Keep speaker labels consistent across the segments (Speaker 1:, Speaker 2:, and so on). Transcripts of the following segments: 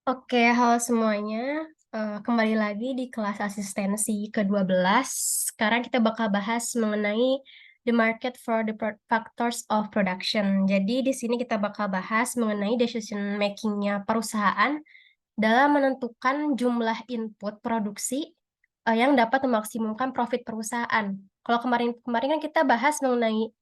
Speaker 1: Oke, halo semuanya. Kembali lagi di kelas asistensi ke-12. Sekarang kita bakal bahas mengenai the market for the factors of production. Jadi di sini kita bakal bahas mengenai decision making-nya perusahaan dalam menentukan jumlah input produksi yang dapat memaksimumkan profit perusahaan. Kalau kemarin kan kita bahas mengenai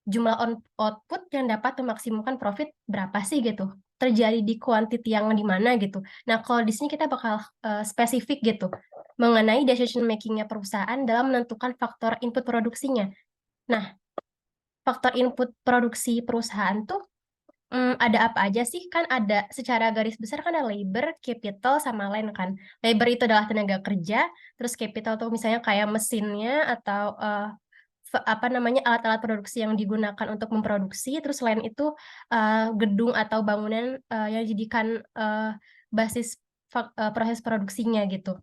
Speaker 1: jumlah output yang dapat memaksimumkan profit berapa sih gitu. Terjadi di quantity yang di mana gitu. Nah, kalau di sini kita bakal spesifik gitu mengenai decision making-nya perusahaan dalam menentukan faktor input produksinya. Nah, faktor input produksi perusahaan tuh ada apa aja sih? Kan ada secara garis besar kan ada labor, capital, sama lain kan. Labor itu adalah tenaga kerja, terus capital tuh misalnya kayak mesinnya atau apa namanya alat-alat produksi yang digunakan untuk memproduksi. Terus selain itu gedung atau bangunan yang dijadikan basis proses produksinya gitu.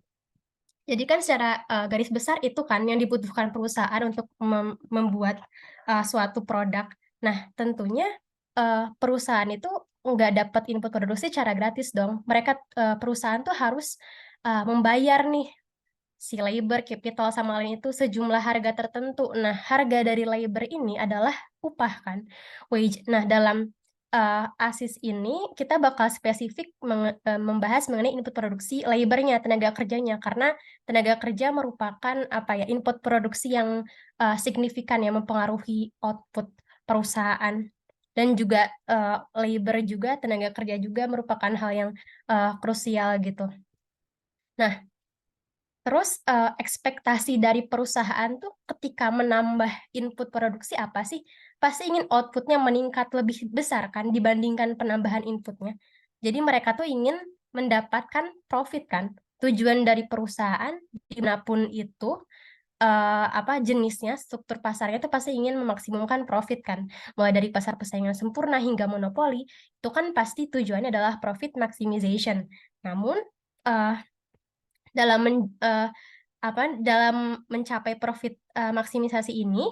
Speaker 1: Jadi kan secara garis besar itu kan yang dibutuhkan perusahaan untuk membuat suatu produk. Nah, tentunya perusahaan itu nggak dapat input produksi secara gratis dong. Mereka perusahaan tuh harus membayar nih si labor, capital, sama lain itu sejumlah harga tertentu. Nah, harga dari labor ini adalah upah kan, wage. Nah, dalam ASIS ini kita bakal spesifik membahas mengenai input produksi labornya, tenaga kerjanya, karena tenaga kerja merupakan apa ya input produksi yang signifikan yang mempengaruhi output perusahaan. Dan juga labor juga, tenaga kerja juga merupakan hal yang krusial gitu. Nah, terus ekspektasi dari perusahaan tuh ketika menambah input produksi apa sih? Pasti ingin outputnya meningkat lebih besar kan dibandingkan penambahan inputnya. Jadi mereka tuh ingin mendapatkan profit kan. Tujuan dari perusahaan dimanapun itu apa jenisnya, struktur pasarnya itu pasti ingin memaksimumkan profit kan. Mulai dari pasar persaingan sempurna hingga monopoli, itu kan pasti tujuannya adalah profit maximization. Namun eh, dalam apa dalam mencapai profit maksimisasi ini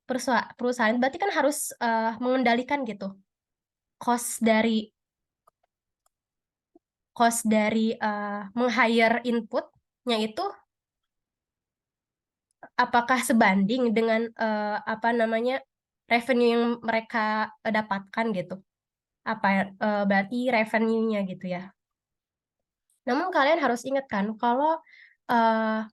Speaker 1: perusahaan berarti kan harus mengendalikan gitu cost dari meng-hire inputnya itu apakah sebanding dengan apa namanya revenue yang mereka dapatkan gitu. Apa berarti revenue-nya gitu ya. Namun kalian harus ingat kan kalau uh,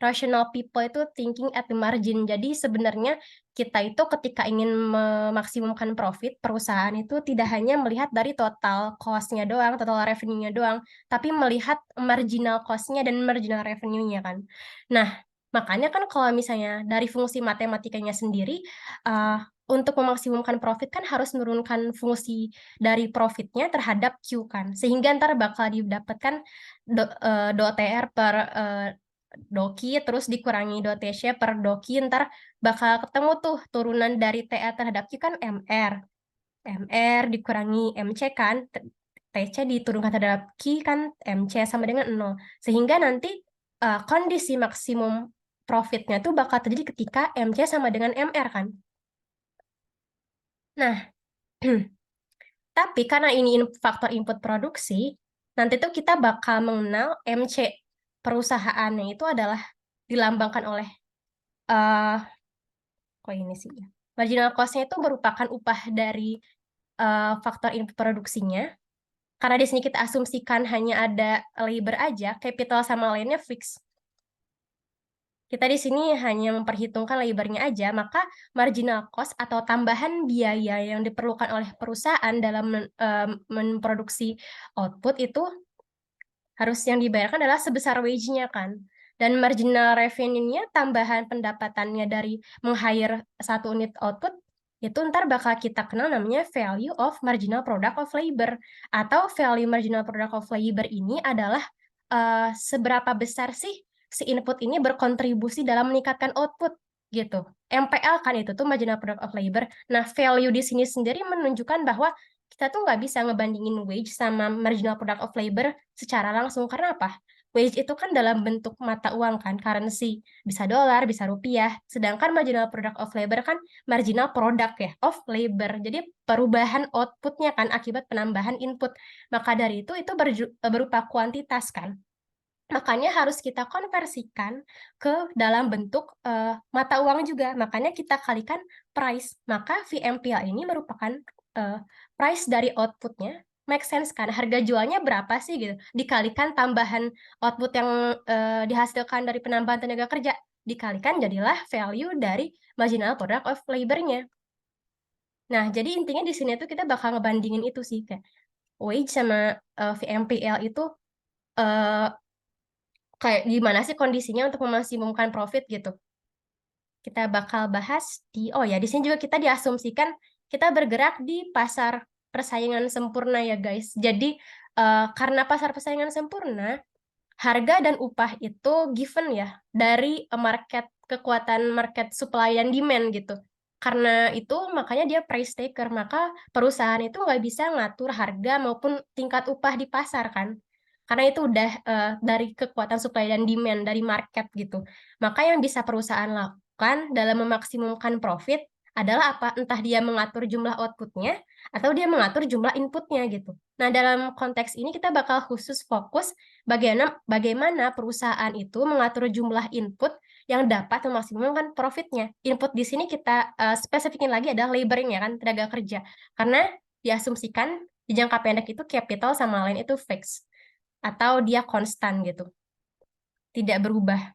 Speaker 1: rational people itu thinking at the margin. Jadi sebenarnya kita itu ketika ingin memaksimumkan profit, perusahaan itu tidak hanya melihat dari total cost-nya doang, total revenue-nya doang, tapi melihat marginal cost-nya dan marginal revenue-nya kan. Nah, makanya kan kalau misalnya dari fungsi matematikanya sendiri, uh, untuk memaksimumkan profit kan harus menurunkan fungsi dari profitnya terhadap Q kan. Sehingga ntar bakal didapatkan DOTR per doki terus dikurangi DOTC per doki ntar bakal ketemu tuh turunan dari TA terhadap Q kan MR. MR dikurangi MC kan TC diturunkan terhadap Q kan MC sama dengan 0. Sehingga nanti kondisi maksimum profitnya tuh bakal terjadi ketika MC sama dengan MR kan. Nah, tapi karena ini faktor input produksi, nanti tuh kita bakal mengenal MC perusahaannya itu adalah dilambangkan oleh eh kok ini sih ya. Marginal cost-nya itu merupakan upah dari faktor input produksinya. Karena di sini kita asumsikan hanya ada labor aja, capital sama lainnya fix. Kita di sini hanya memperhitungkan labornya aja, maka marginal cost atau tambahan biaya yang diperlukan oleh perusahaan dalam memproduksi output itu harus yang dibayarkan adalah sebesar wage-nya kan. Dan marginal revenue-nya, tambahan pendapatannya dari meng-hire satu unit output, itu ntar bakal kita kenal namanya value of marginal product of labor. Atau value marginal product of labor ini adalah seberapa besar sih si input ini berkontribusi dalam meningkatkan output gitu. MPL kan itu tuh marginal product of labor. Nah, value di sini sendiri menunjukkan bahwa kita tuh nggak bisa ngebandingin wage sama marginal product of labor secara langsung. Karena apa? wage itu kan dalam bentuk mata uang kan, currency, bisa dolar, bisa rupiah. Sedangkan marginal product of labor kan marginal product ya, of labor. Jadi perubahan outputnya kan akibat penambahan input. Maka dari itu berupa kuantitas kan. Makanya harus kita konversikan ke dalam bentuk mata uang juga. Makanya kita kalikan price. Maka VMPL ini merupakan price dari outputnya. Make sense kan? Harga jualnya berapa sih gitu? Dikalikan tambahan output yang dihasilkan dari penambahan tenaga kerja. Dikalikan jadilah value dari marginal product of labor-nya. Nah, jadi intinya di sini tuh kita bakal ngebandingin itu sih. Kayak wage sama VMPL itu eh, kayak gimana sih kondisinya untuk memaksimumkan profit gitu. Kita bakal bahas oh ya, di sini juga kita diasumsikan kita bergerak di pasar persaingan sempurna ya guys. Jadi karena pasar persaingan sempurna, harga dan upah itu given ya dari kekuatan market supply dan demand gitu. Karena itu makanya dia price taker, maka perusahaan itu nggak bisa ngatur harga maupun tingkat upah di pasar kan. Karena itu udah dari kekuatan supply dan demand dari market gitu. Maka yang bisa perusahaan lakukan dalam memaksimumkan profit adalah apa? Entah dia mengatur jumlah outputnya atau dia mengatur jumlah inputnya gitu. Nah, dalam konteks ini kita bakal khusus fokus bagaimana perusahaan itu mengatur jumlah input yang dapat memaksimumkan profitnya. Input di sini kita spesifikin lagi adalah laboring ya kan, tenaga kerja. Karena diasumsikan di jangka pendek itu capital sama lain itu fix atau dia konstan gitu, tidak berubah.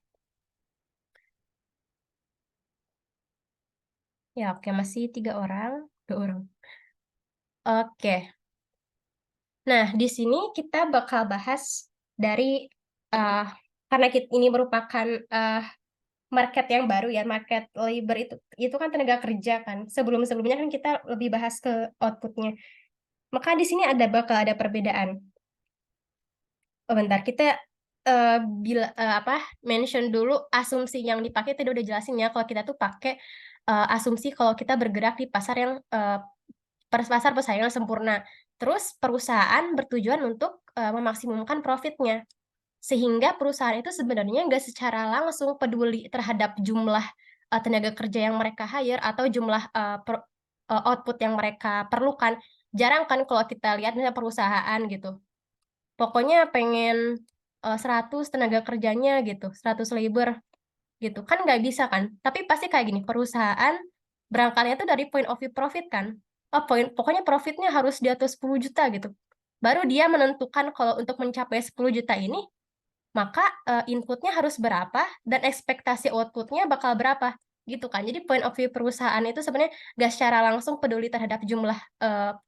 Speaker 1: Ya oke, masih 3 orang, 2 orang. Oke, nah di sini kita bakal bahas dari uh, karena ini merupakan market yang baru ya, market labor itu kan tenaga kerja kan. Sebelum-sebelumnya kan kita lebih bahas ke outputnya. Maka di sini bakal ada perbedaan. Oh bentar, kita bila apa mention dulu asumsi yang dipakai tadi udah jelasin ya kalau kita tuh pakai asumsi kalau kita bergerak di pasar yang pasar persaingan sempurna. Terus perusahaan bertujuan untuk memaksimumkan profitnya. Sehingga perusahaan itu sebenarnya nggak secara langsung peduli terhadap jumlah tenaga kerja yang mereka hire atau jumlah output yang mereka perlukan. Jarang kan kalau kita lihat misalnya perusahaan gitu. Pokoknya pengen 100 tenaga kerjanya gitu, 100 labor gitu. Kan nggak bisa kan? Tapi pasti kayak gini, perusahaan berangkalnya tuh dari point of view profit kan. Oh, pokoknya profitnya harus di atas 10 juta gitu. Baru dia menentukan kalau untuk mencapai 10 juta ini maka inputnya harus berapa dan ekspektasi outputnya bakal berapa gitu kan. Jadi point of view perusahaan itu sebenarnya gak secara langsung peduli terhadap jumlah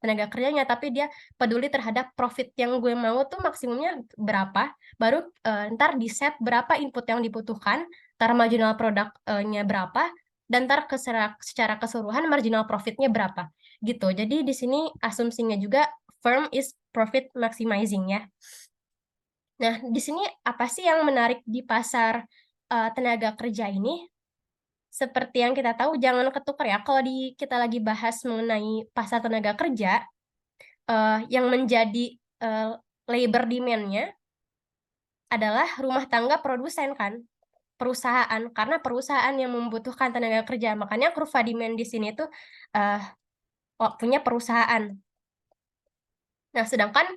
Speaker 1: tenaga kerjanya, tapi dia peduli terhadap profit yang gue mau tuh maksimumnya berapa, baru ntar di set berapa input yang dibutuhkan, ntar marginal produknya berapa, dan ntar secara keseluruhan marginal profitnya berapa gitu. Jadi di sini asumsinya juga firm is profit maximizing ya. Nah, di sini apa sih yang menarik di pasar tenaga kerja ini? Seperti yang kita tahu, jangan ketukar ya. Kalau kita lagi bahas mengenai pasar tenaga kerja, yang menjadi uh, labor demand-nya adalah rumah tangga produsen kan, perusahaan. Karena perusahaan yang membutuhkan tenaga kerja. Makanya kurva demand di sini tuh punya perusahaan. Nah, sedangkan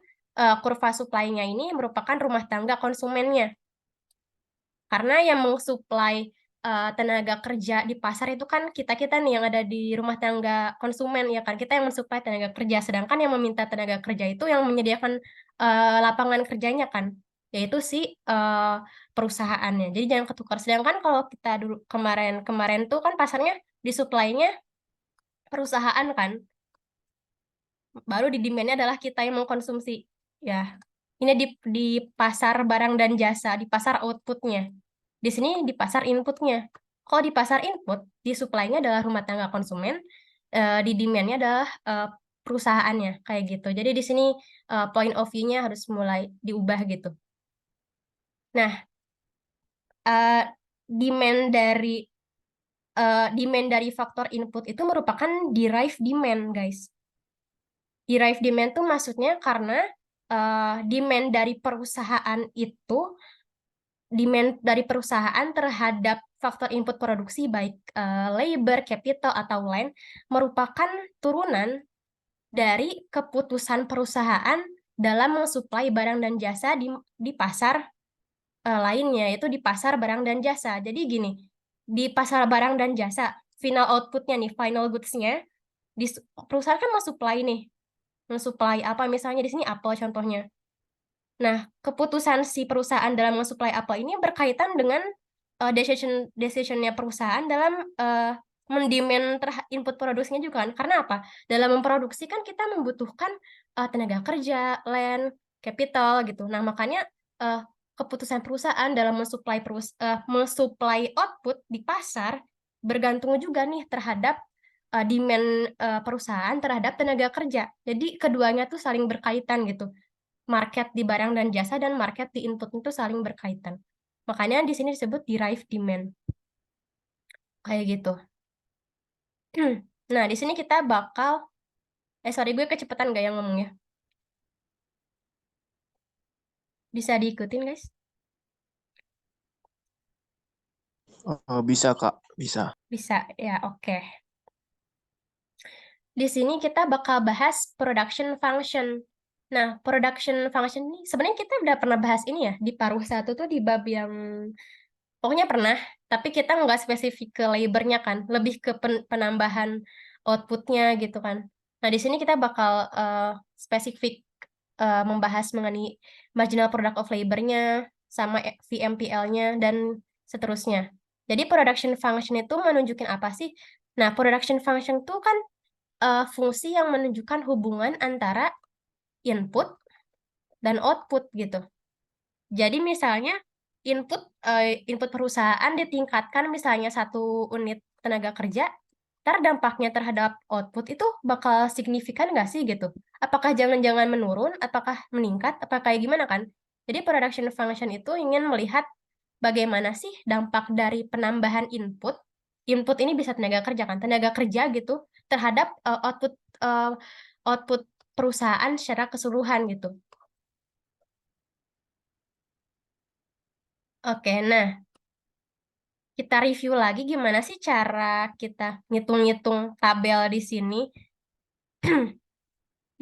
Speaker 1: kurva supply-nya ini merupakan rumah tangga konsumennya. Karena yang mensuplai tenaga kerja di pasar itu kan kita-kita nih yang ada di rumah tangga konsumen ya kan. Kita yang mensuplai tenaga kerja, sedangkan yang meminta tenaga kerja itu yang menyediakan lapangan kerjanya kan, yaitu si perusahaannya. Jadi jangan ketukar. Sedangkan kalau kita dulu kemarin tuh kan pasarnya disuplainya perusahaan kan, baru di demand-nya adalah kita yang mengkonsumsi. Ya, ini di pasar barang dan jasa, di pasar outputnya. Di sini di pasar inputnya. Kalau di pasar input, di supply-nya adalah rumah tangga konsumen, di demand-nya adalah perusahaannya, kayak gitu. Jadi di sini point of view-nya harus mulai diubah gitu. Nah, uh, demand dari demand dari faktor input itu merupakan derived demand, guys. Derived demand itu maksudnya karena demand dari perusahaan itu demand dari perusahaan terhadap faktor input produksi baik labor, capital, atau land merupakan turunan dari keputusan perusahaan dalam mensuplai barang dan jasa di pasar lainnya, yaitu di pasar barang dan jasa. Jadi gini, di pasar barang dan jasa, final outputnya nih, final goods-nya, perusahaan kan mensuplai nih, mensuplai apa misalnya di sini Apple contohnya. Nah, keputusan si perusahaan dalam mensuplai Apple ini berkaitan dengan decision-nya perusahaan dalam mendemand input produksinya juga kan. Karena apa? Dalam memproduksi kan kita membutuhkan tenaga kerja, land, capital gitu. Nah, makanya keputusan perusahaan dalam mensuplai output di pasar bergantung juga nih terhadap demand perusahaan terhadap tenaga kerja. Jadi keduanya tuh saling berkaitan gitu. Market di barang dan jasa dan market di input itu saling berkaitan. Makanya di sini disebut derived demand. Kayak gitu. Nah, di sini kita bakal sorry gue kecepatan gak yang ngomongnya? Bisa diikutin, guys?
Speaker 2: Bisa, Kak. Bisa.
Speaker 1: Bisa, ya oke. Di sini kita bakal bahas production function. Nah, production function ini sebenarnya kita udah pernah bahas ini ya di paruh 1 tuh di bab yang pokoknya pernah, tapi kita nggak spesifik ke labor-nya kan, lebih ke penambahan output-nya gitu kan. Nah, di sini kita bakal spesifik membahas mengenai marginal product of labor-nya, sama VMPL-nya, dan seterusnya. Jadi production function itu menunjukkan apa sih? Nah, production function itu kan fungsi yang menunjukkan hubungan antara input dan output gitu. Jadi misalnya input perusahaan ditingkatkan misalnya 1 unit tenaga kerja, ntar dampaknya terhadap output itu bakal signifikan nggak sih gitu? Apakah jangan-jangan menurun, apakah meningkat, apa kayak gimana kan? Jadi production function itu ingin melihat bagaimana sih dampak dari penambahan input. Input ini bisa tenaga kerja kan, tenaga kerja gitu terhadap output perusahaan secara keseluruhan gitu. Oke, nah kita review lagi gimana sih cara kita ngitung-ngitung tabel di sini.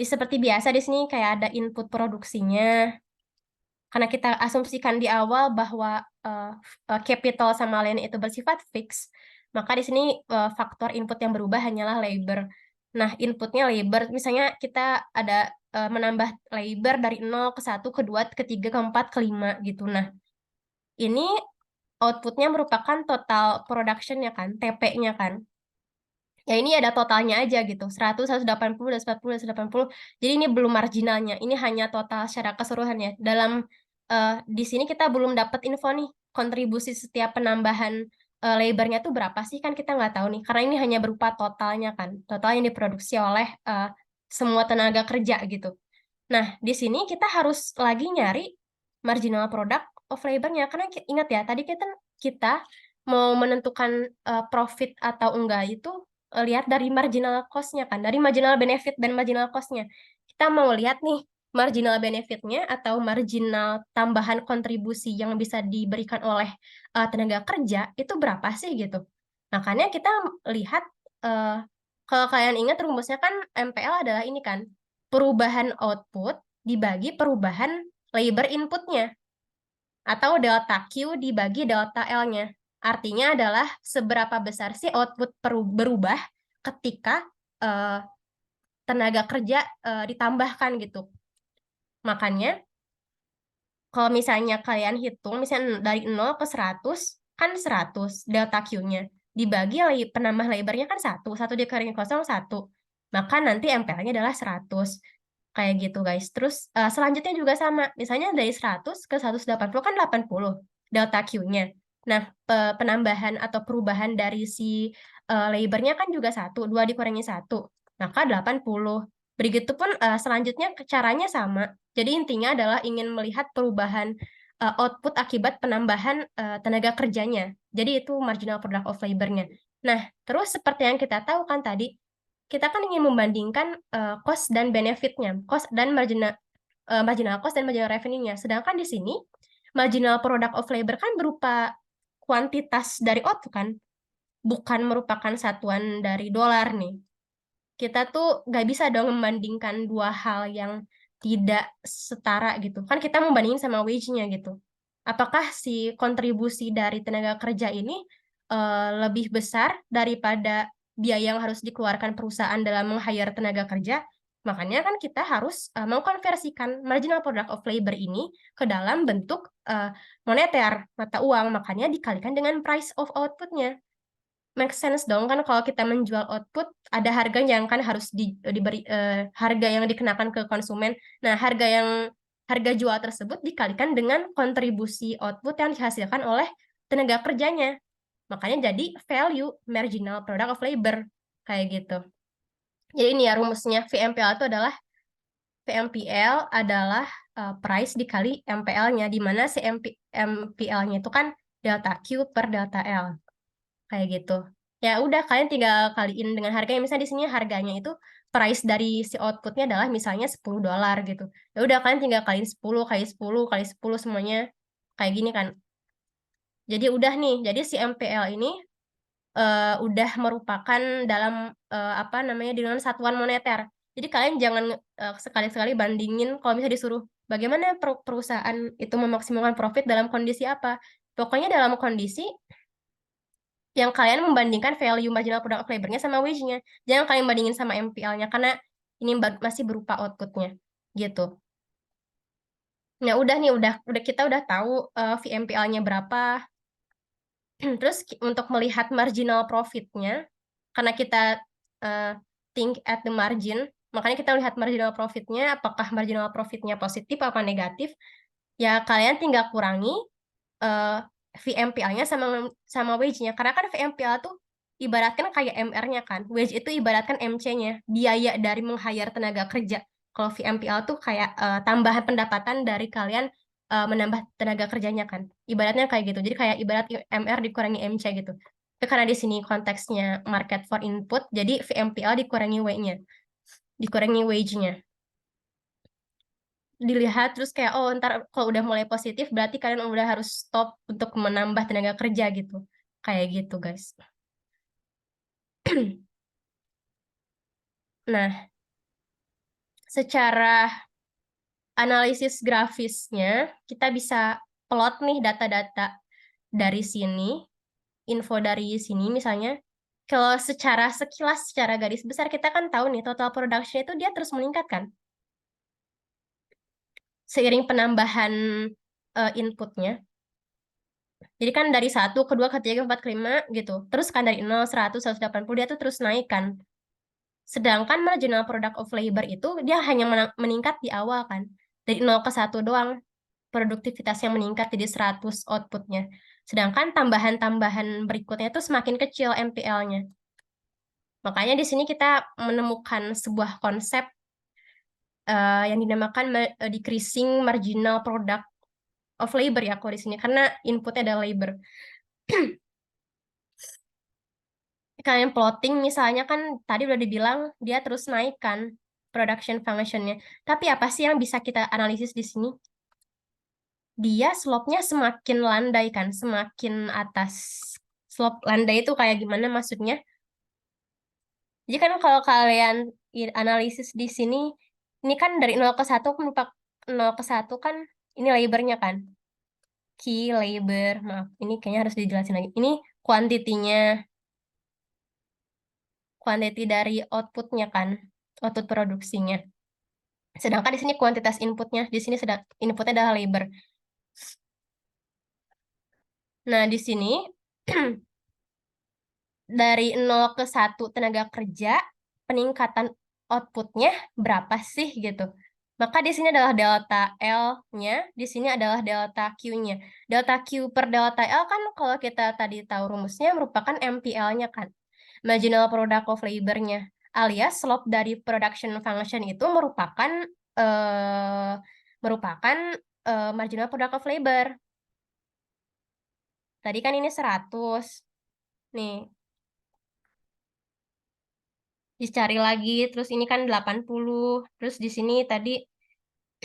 Speaker 1: Seperti biasa di sini kayak ada input produksinya. Karena kita asumsikan di awal bahwa capital sama lain itu bersifat fix, maka di sini faktor input yang berubah hanyalah labor. Nah, inputnya labor, misalnya kita ada menambah labor dari 0 ke 1, ke 2, ke 3, ke 4, ke 5 gitu. Nah, ini outputnya merupakan total production ya kan, TP-nya kan. Ya ini ada totalnya aja gitu, 100, 180, 140, 180. Jadi ini belum marginalnya, ini hanya total secara keseluruhannya. Di sini kita belum dapat info nih, kontribusi setiap penambahan labornya tuh berapa sih, kan kita nggak tahu nih, karena ini hanya berupa totalnya kan, total yang diproduksi oleh semua tenaga kerja gitu. Nah, di sini kita harus lagi nyari marginal product of labor-nya, karena ingat ya, tadi kita mau menentukan profit atau enggak itu lihat dari marginal cost-nya kan, dari marginal benefit dan marginal cost-nya. Kita mau lihat nih, marginal benefit-nya atau marginal tambahan kontribusi yang bisa diberikan oleh tenaga kerja itu berapa sih gitu. Makanya kita lihat, uh, kalau kalian ingat rumusnya kan MPL adalah ini kan, perubahan output dibagi perubahan labor inputnya, atau delta Q dibagi delta L-nya. Artinya adalah seberapa besar sih output berubah ketika eh, tenaga kerja ditambahkan gitu. Makanya kalau misalnya kalian hitung, misalnya dari 0 ke 100, kan 100 delta Q-nya. Dibagi penambah labornya kan 1, 1 dikurangi kosong 1. Maka nanti MPL-nya adalah 100. Kayak gitu guys. Terus selanjutnya juga sama. Misalnya dari 100 ke 180 kan 80 delta Q-nya. Nah, penambahan atau perubahan dari si labornya kan juga 1, 2 dikurangi 1. Maka 80. Begitupun selanjutnya caranya sama. Jadi intinya adalah ingin melihat perubahan output akibat penambahan tenaga kerjanya. Jadi itu marginal product of labor-nya. Nah, terus seperti yang kita tahu kan tadi, kita kan ingin membandingkan cost dan benefit-nya, cost dan marginal cost dan marginal revenue-nya. Sedangkan di sini marginal product of labor kan berupa kuantitas dari output kan, bukan merupakan satuan dari dolar nih. Kita tuh nggak bisa dong membandingkan dua hal yang tidak setara gitu. Kan kita membandingin sama wage-nya gitu. Apakah si kontribusi dari tenaga kerja ini lebih besar daripada biaya yang harus dikeluarkan perusahaan dalam meng-hire tenaga kerja? Makanya kan kita harus mengkonversikan marginal product of labor ini ke dalam bentuk moneter, mata uang. Makanya dikalikan dengan price of output-nya. Make sense dong kan kalau kita menjual output ada harganya yang kan harus diberi harga yang dikenakan ke konsumen. Nah, harga jual tersebut dikalikan dengan kontribusi output yang dihasilkan oleh tenaga kerjanya. Makanya jadi value marginal product of labor kayak gitu. Jadi ini ya rumusnya VMPL itu adalah price dikali MPL-nya di mana si MPL-nya itu kan delta Q per delta L kayak gitu. Ya udah kalian tinggal kaliin dengan harganya. Misalnya di sini harganya itu price dari si outputnya adalah misalnya $10 gitu. Ya udah kalian tinggal kaliin 10 kali 10 kali 10 semuanya kayak gini kan. Jadi udah nih. Jadi si MPL ini udah merupakan dalam apa namanya dengan satuan moneter. Jadi kalian jangan sekali-sekali bandingin kalau misalnya disuruh bagaimana perusahaan itu memaksimalkan profit dalam kondisi apa. Pokoknya dalam kondisi yang kalian membandingkan value marginal product of labor-nya sama wage-nya. Jangan kalian bandingin sama MPL-nya karena ini masih berupa output-nya gitu. Nah, udah nih kita udah tahu VMPL-nya berapa. Terus untuk melihat marginal profit-nya karena kita uh, think at the margin, makanya kita lihat marginal profit-nya apakah marginal profit-nya positif apa negatif. Ya kalian tinggal kurangi VMPL-nya sama sama wage-nya. Karena kan VMPL tuh ibaratkan kayak MR-nya kan. Wage itu ibaratkan MC-nya, biaya dari meng-hire tenaga kerja. Kalau VMPL tuh kayak tambahan pendapatan dari kalian menambah tenaga kerjanya kan. Ibaratnya kayak gitu. Jadi kayak ibarat MR dikurangi MC gitu. Tapi karena di sini konteksnya market for input, jadi VMPL dikurangi W-nya, dikurangi wage-nya. Dilihat terus kayak oh ntar kalau udah mulai positif berarti kalian udah harus stop untuk menambah tenaga kerja gitu kayak gitu guys. Nah, secara analisis grafisnya kita bisa plot nih data-data dari sini, info dari sini misalnya. Kalau secara sekilas secara garis besar kita kan tahu nih total production itu dia terus meningkat kan seiring penambahan inputnya. Jadi kan dari 1, 2, 3, 4, 5 gitu. Terus kan dari 0, 100, 180 dia tuh terus naik kan. Sedangkan marginal product of labor itu dia hanya meningkat di awal kan. Dari 0 ke 1 doang produktivitasnya meningkat jadi 100 outputnya. Sedangkan tambahan-tambahan berikutnya itu semakin kecil MPL-nya. Makanya di sini kita menemukan sebuah konsep yang dinamakan decreasing marginal product of labor ya kalau di sini karena inputnya adalah labor. Kalian plotting misalnya kan tadi udah dibilang dia terus naik kan production function-nya. Tapi apa sih yang bisa kita analisis di sini? Dia slope-nya semakin landai kan, semakin atas. Slope landai itu kayak gimana maksudnya? Jadi kan kalau kalian analisis di sini, ini kan dari 0 ke 1 merupakan 0 ke 1 kan ini labor-nya kan. Key labor, maaf, ini kayaknya harus dijelasin lagi. Ini kuantitinya, kuantiti dari outputnya kan, output produksinya. Sedangkan di sini kuantitas inputnya, di sini sedang inputnya adalah labor. Nah, di sini dari 0 ke 1 tenaga kerja, peningkatan outputnya berapa sih gitu. Maka di sini adalah delta L-nya, di sini adalah delta Q-nya. Delta Q per delta L kan kalau kita tadi tahu rumusnya merupakan MPL-nya kan. Marginal product of labor-nya. Alias slope dari production function itu merupakan eh, merupakan marginal product of labor. Tadi kan ini 100. Nih, dicari lagi. Terus ini kan 80. Terus di sini tadi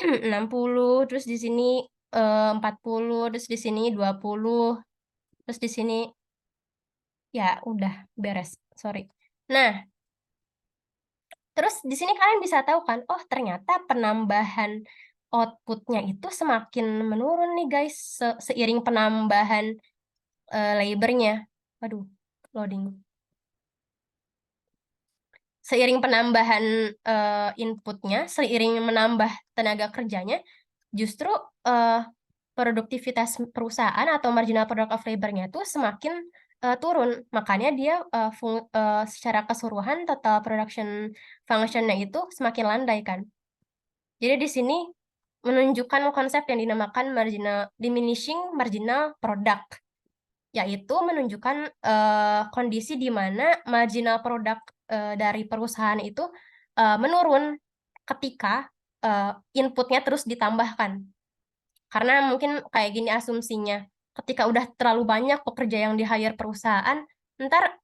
Speaker 1: 60. Terus di sini 40, terus di sini 20, terus di sini ya udah beres. Sorry. Nah, terus di sini kalian bisa tahu kan, oh ternyata penambahan outputnya itu semakin menurun nih guys, seiring penambahan labornya. Waduh, loading. Seiring penambahan inputnya, seiring menambah tenaga kerjanya, justru eh, produktivitas perusahaan atau marginal product of labor-nya itu semakin turun. Makanya dia secara keseluruhan total production function-nya itu semakin landai kan. Jadi di sini menunjukkan konsep yang dinamakan diminishing marginal product, yaitu menunjukkan kondisi di mana marginal product dari perusahaan itu menurun ketika inputnya terus ditambahkan. Karena mungkin kayak gini asumsinya, ketika udah terlalu banyak pekerja yang di-hire perusahaan, ntar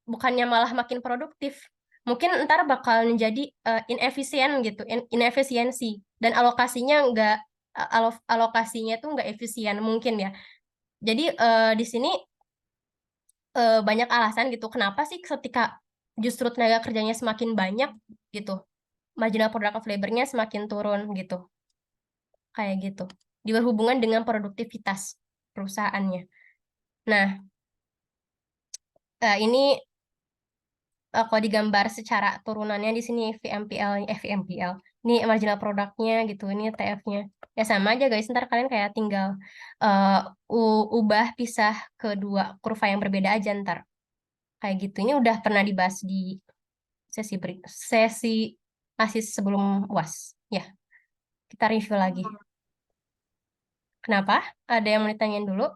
Speaker 1: bukannya malah makin produktif, mungkin ntar bakal menjadi inefisien gitu, inefisiensi, dan alokasinya tuh nggak efisien mungkin ya. Jadi di sini banyak alasan gitu, kenapa sih ketika justru tenaga kerjanya semakin banyak gitu, marginal product of labor-nya semakin turun gitu, kayak gitu. Berhubungan dengan produktivitas perusahaannya. Nah, ini kalau digambar secara turunannya di sini VMPL. Ini marginal produknya gitu, ini TF-nya. Ya sama aja guys, ntar kalian kayak tinggal uh, ubah pisah ke dua kurva yang berbeda aja ntar. Kayak gitu. Ini udah pernah dibahas di sesi ASIS sebelum UAS. Ya, kita review lagi. Kenapa? Ada yang mau ditanyain dulu?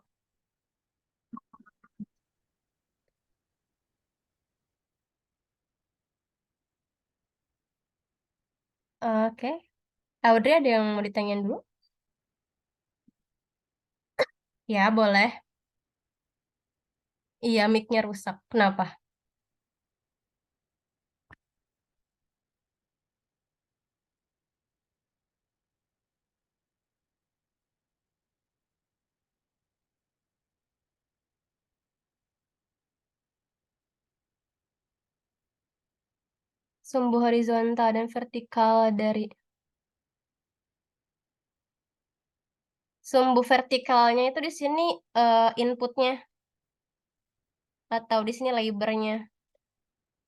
Speaker 1: Oke. Audrey ada yang mau ditanyain dulu? Ya, boleh. Iya, mic-nya rusak. Kenapa? Sumbu horizontal dan vertikal dari sumbu vertikalnya itu di sini inputnya atau di sini labornya.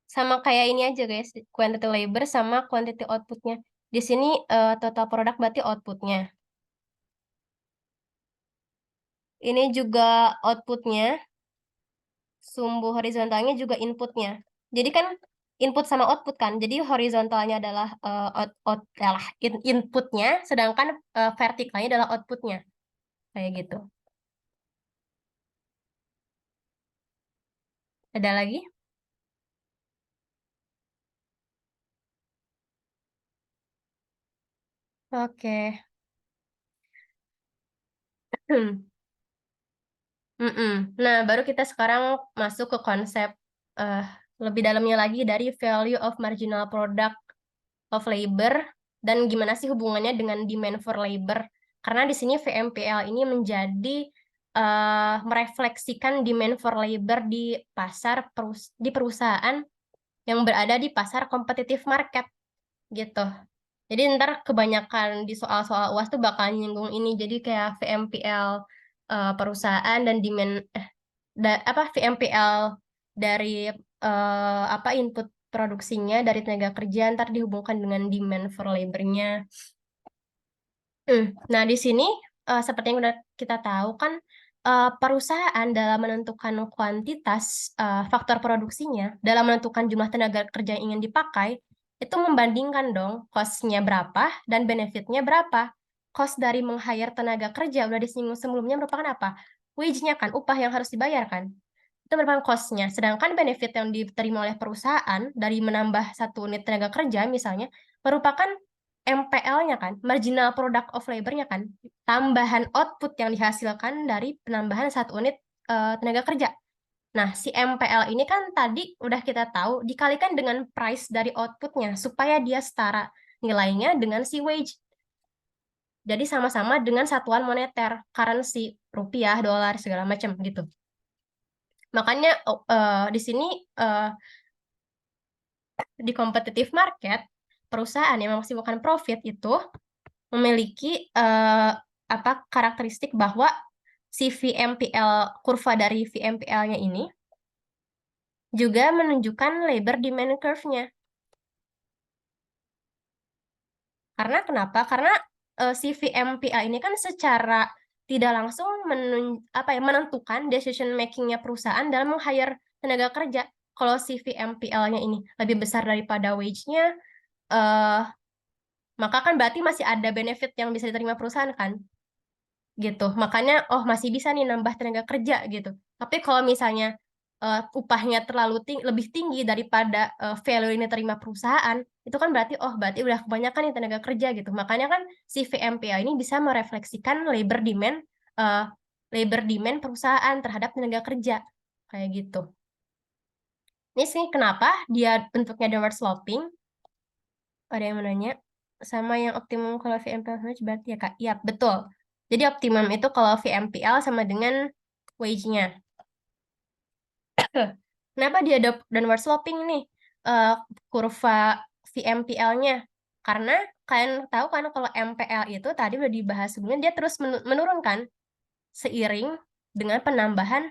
Speaker 1: Sama kayak ini aja guys, quantity labor sama quantity outputnya. Di sini total produk berarti outputnya. Ini juga outputnya, sumbu horizontalnya juga inputnya. Jadi kan input sama output kan. Jadi horizontalnya adalah inputnya, sedangkan vertikalnya adalah outputnya. Kayak gitu. Ada lagi? Oke. Mm-mm. Nah, baru kita sekarang masuk ke konsep eh, lebih dalamnya lagi dari value of marginal product of labor dan gimana sih hubungannya dengan demand for labor. Karena di sini VMPL ini menjadi merefleksikan demand for labor di di perusahaan yang berada di pasar competitive market gitu. Jadi ntar kebanyakan di soal-soal UAS tuh bakal nyinggung ini. Jadi kayak VMPL perusahaan dan demand apa VMPL dari apa input produksinya dari tenaga kerja ntar dihubungkan dengan demand for labor-nya. Nah, di sini seperti yang udah kita tahu kan perusahaan dalam menentukan kuantitas faktor produksinya, dalam menentukan jumlah tenaga kerja yang ingin dipakai, itu membandingkan dong cost-nya berapa dan benefit-nya berapa. Cost dari meng-hire tenaga kerja udah disinggung sebelumnya merupakan apa? Wage-nya kan, upah yang harus dibayarkan. Itu merupakan cost-nya. Sedangkan benefit yang diterima oleh perusahaan dari menambah satu unit tenaga kerja misalnya, merupakan MPL-nya kan, marginal product of labor-nya kan, tambahan output yang dihasilkan dari penambahan satu unit tenaga kerja. Nah, si MPL ini kan tadi udah kita tahu dikalikan dengan price dari outputnya supaya dia setara nilainya dengan si wage. Jadi sama-sama dengan satuan moneter, currency, rupiah, dolar, segala macam gitu. Makanya di sini di competitive market, perusahaan yang memaksimalkan profit itu memiliki karakteristik bahwa si VMPL, kurva dari VMPL-nya ini juga menunjukkan labor demand curve-nya. Karena kenapa? Karena si VMPL ini kan secara tidak langsung menentukan decision making-nya perusahaan dalam meng-hire tenaga kerja. Kalau si VMPL-nya ini lebih besar daripada wage-nya, maka kan berarti masih ada benefit yang bisa diterima perusahaan kan? Gitu. Makanya masih bisa nih nambah tenaga kerja gitu. Tapi kalau misalnya upahnya lebih tinggi daripada value yang diterima perusahaan, itu kan berarti udah kebanyakan nih tenaga kerja gitu. Makanya kan si VMPA ini bisa merefleksikan uh, labor demand perusahaan terhadap tenaga kerja kayak gitu. Ini sih kenapa dia bentuknya downward sloping. Ada yang menanya sama yang optimum kalau VMPL sama berarti ya Kak? Iya, betul. Jadi optimum itu kalau VMPL sama dengan wage-nya. Kenapa dia downward sloping nih kurva VMPL-nya? Karena kalian tahu kan kalau MPL itu tadi udah dibahas sebelumnya dia terus menurun kan seiring dengan penambahan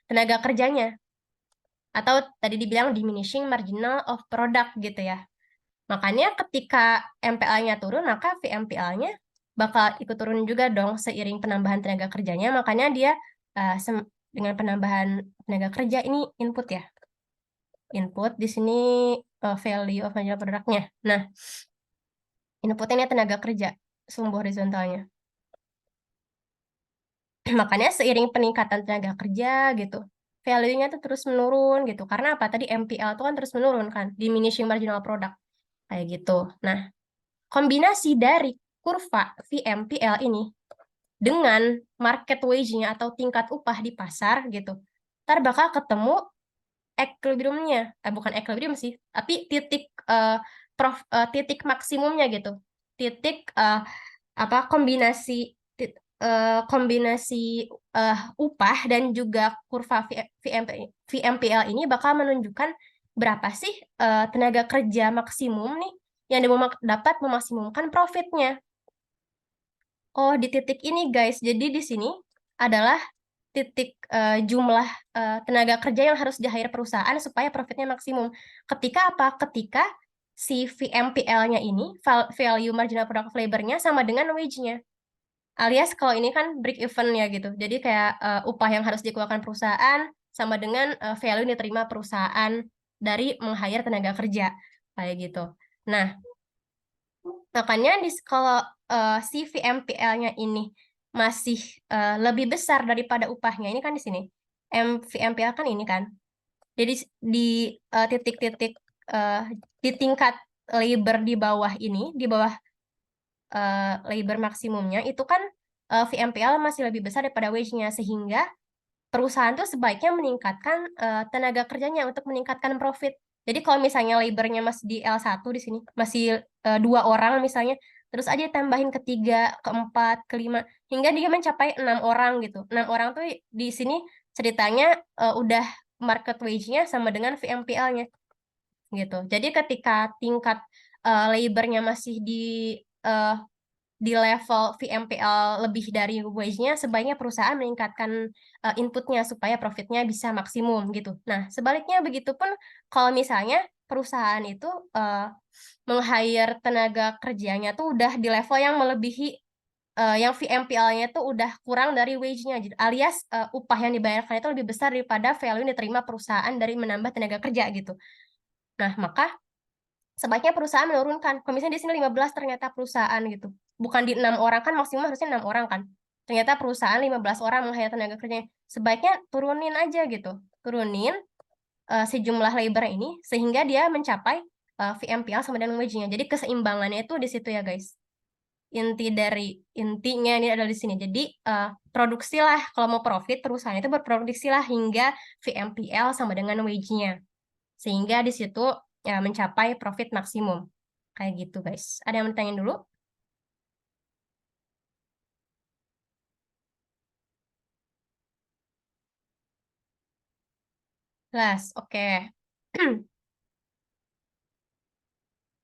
Speaker 1: tenaga kerjanya atau tadi dibilang diminishing marginal of product gitu ya. Makanya ketika MPL-nya turun, maka VMPL-nya bakal ikut turun juga dong seiring penambahan tenaga kerjanya. Makanya dia dengan penambahan tenaga kerja ini input ya. Input di sini value of marginal product-nya. Nah, inputnya ini tenaga kerja, sumbu horizontalnya. Makanya seiring peningkatan tenaga kerja gitu, value-nya tuh terus menurun gitu. Karena apa? Tadi MPL itu kan terus menurun kan, diminishing marginal product. Kayak gitu. Nah, kombinasi dari kurva VMPL ini dengan market wage-nya atau tingkat upah di pasar gitu, ntar bakal ketemu equilibrium-nya. Bukan equilibrium sih, tapi titik maksimumnya gitu. Titik kombinasi kombinasi upah dan juga kurva VMPL ini bakal menunjukkan berapa sih tenaga kerja maksimum nih yang dapat memaksimumkan profitnya. Oh, di titik ini guys, jadi di sini adalah titik jumlah tenaga kerja yang harus di-hire perusahaan supaya profitnya maksimum. Ketika apa? Ketika si VMPL-nya ini, value marginal product of labor-nya sama dengan wage-nya. Alias kalau ini kan break even ya gitu. Jadi kayak upah yang harus dikeluarkan perusahaan sama dengan value yang diterima perusahaan dari meng-hire tenaga kerja. Kayak gitu. Nah, makanya kalau si VMPL-nya ini masih lebih besar daripada upahnya, ini kan di sini. VMPL kan ini kan. Jadi di titik-titik di tingkat labor di bawah ini, di bawah labor maksimumnya, itu kan VMPL masih lebih besar daripada wage-nya. Sehingga perusahaan tuh sebaiknya meningkatkan tenaga kerjanya untuk meningkatkan profit. Jadi kalau misalnya labornya masih di L1 di sini, masih 2 orang misalnya, terus aja tambahin ketiga, keempat, kelima, hingga dia mencapai 6 orang gitu. 6 orang tuh di sini ceritanya udah market wage-nya sama dengan VMPL-nya gitu. Jadi ketika tingkat labornya masih uh, di level VMPL lebih dari wage-nya, sebaiknya perusahaan meningkatkan inputnya supaya profitnya bisa maksimum gitu. Nah, sebaliknya begitu pun kalau misalnya perusahaan itu meng-hire tenaga kerjanya tuh udah di level yang melebihi yang VMPL-nya tuh udah kurang dari wage-nya, alias upah yang dibayarkan itu lebih besar daripada value yang diterima perusahaan dari menambah tenaga kerja gitu. Nah, maka sebaiknya perusahaan menurunkan. Kalau misalnya di sini 15 ternyata perusahaan gitu. Bukan di 6 orang kan maksimum harusnya 6 orang kan. Ternyata perusahaan 15 orang meng-hire tenaga kerjanya. Sebaiknya turunin aja gitu. Turunin sejumlah labor ini sehingga dia mencapai VMPL sama dengan wage-nya. Jadi keseimbangannya itu di situ ya guys. Intinya ini adalah di sini. Jadi produksilah kalau mau profit perusahaan itu berproduksilah hingga VMPL sama dengan wage-nya. Sehingga di situ ya mencapai profit maksimum. Kayak gitu, guys. Ada yang mau tanyain dulu? Jelas, oke.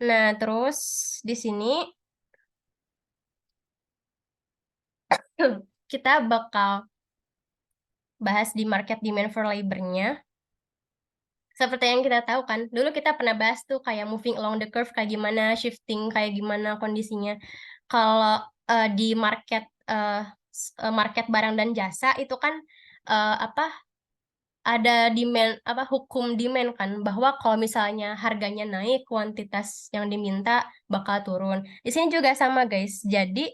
Speaker 1: Nah, terus di sini kita bakal bahas di market demand for labor-nya. Seperti yang kita tahu kan, dulu kita pernah bahas tuh kayak moving along the curve kayak gimana, shifting kayak gimana kondisinya. Kalau di market barang dan jasa itu kan apa ada demand apa hukum demand kan bahwa kalau misalnya harganya naik, kuantitas yang diminta bakal turun. Di sini juga sama guys. Jadi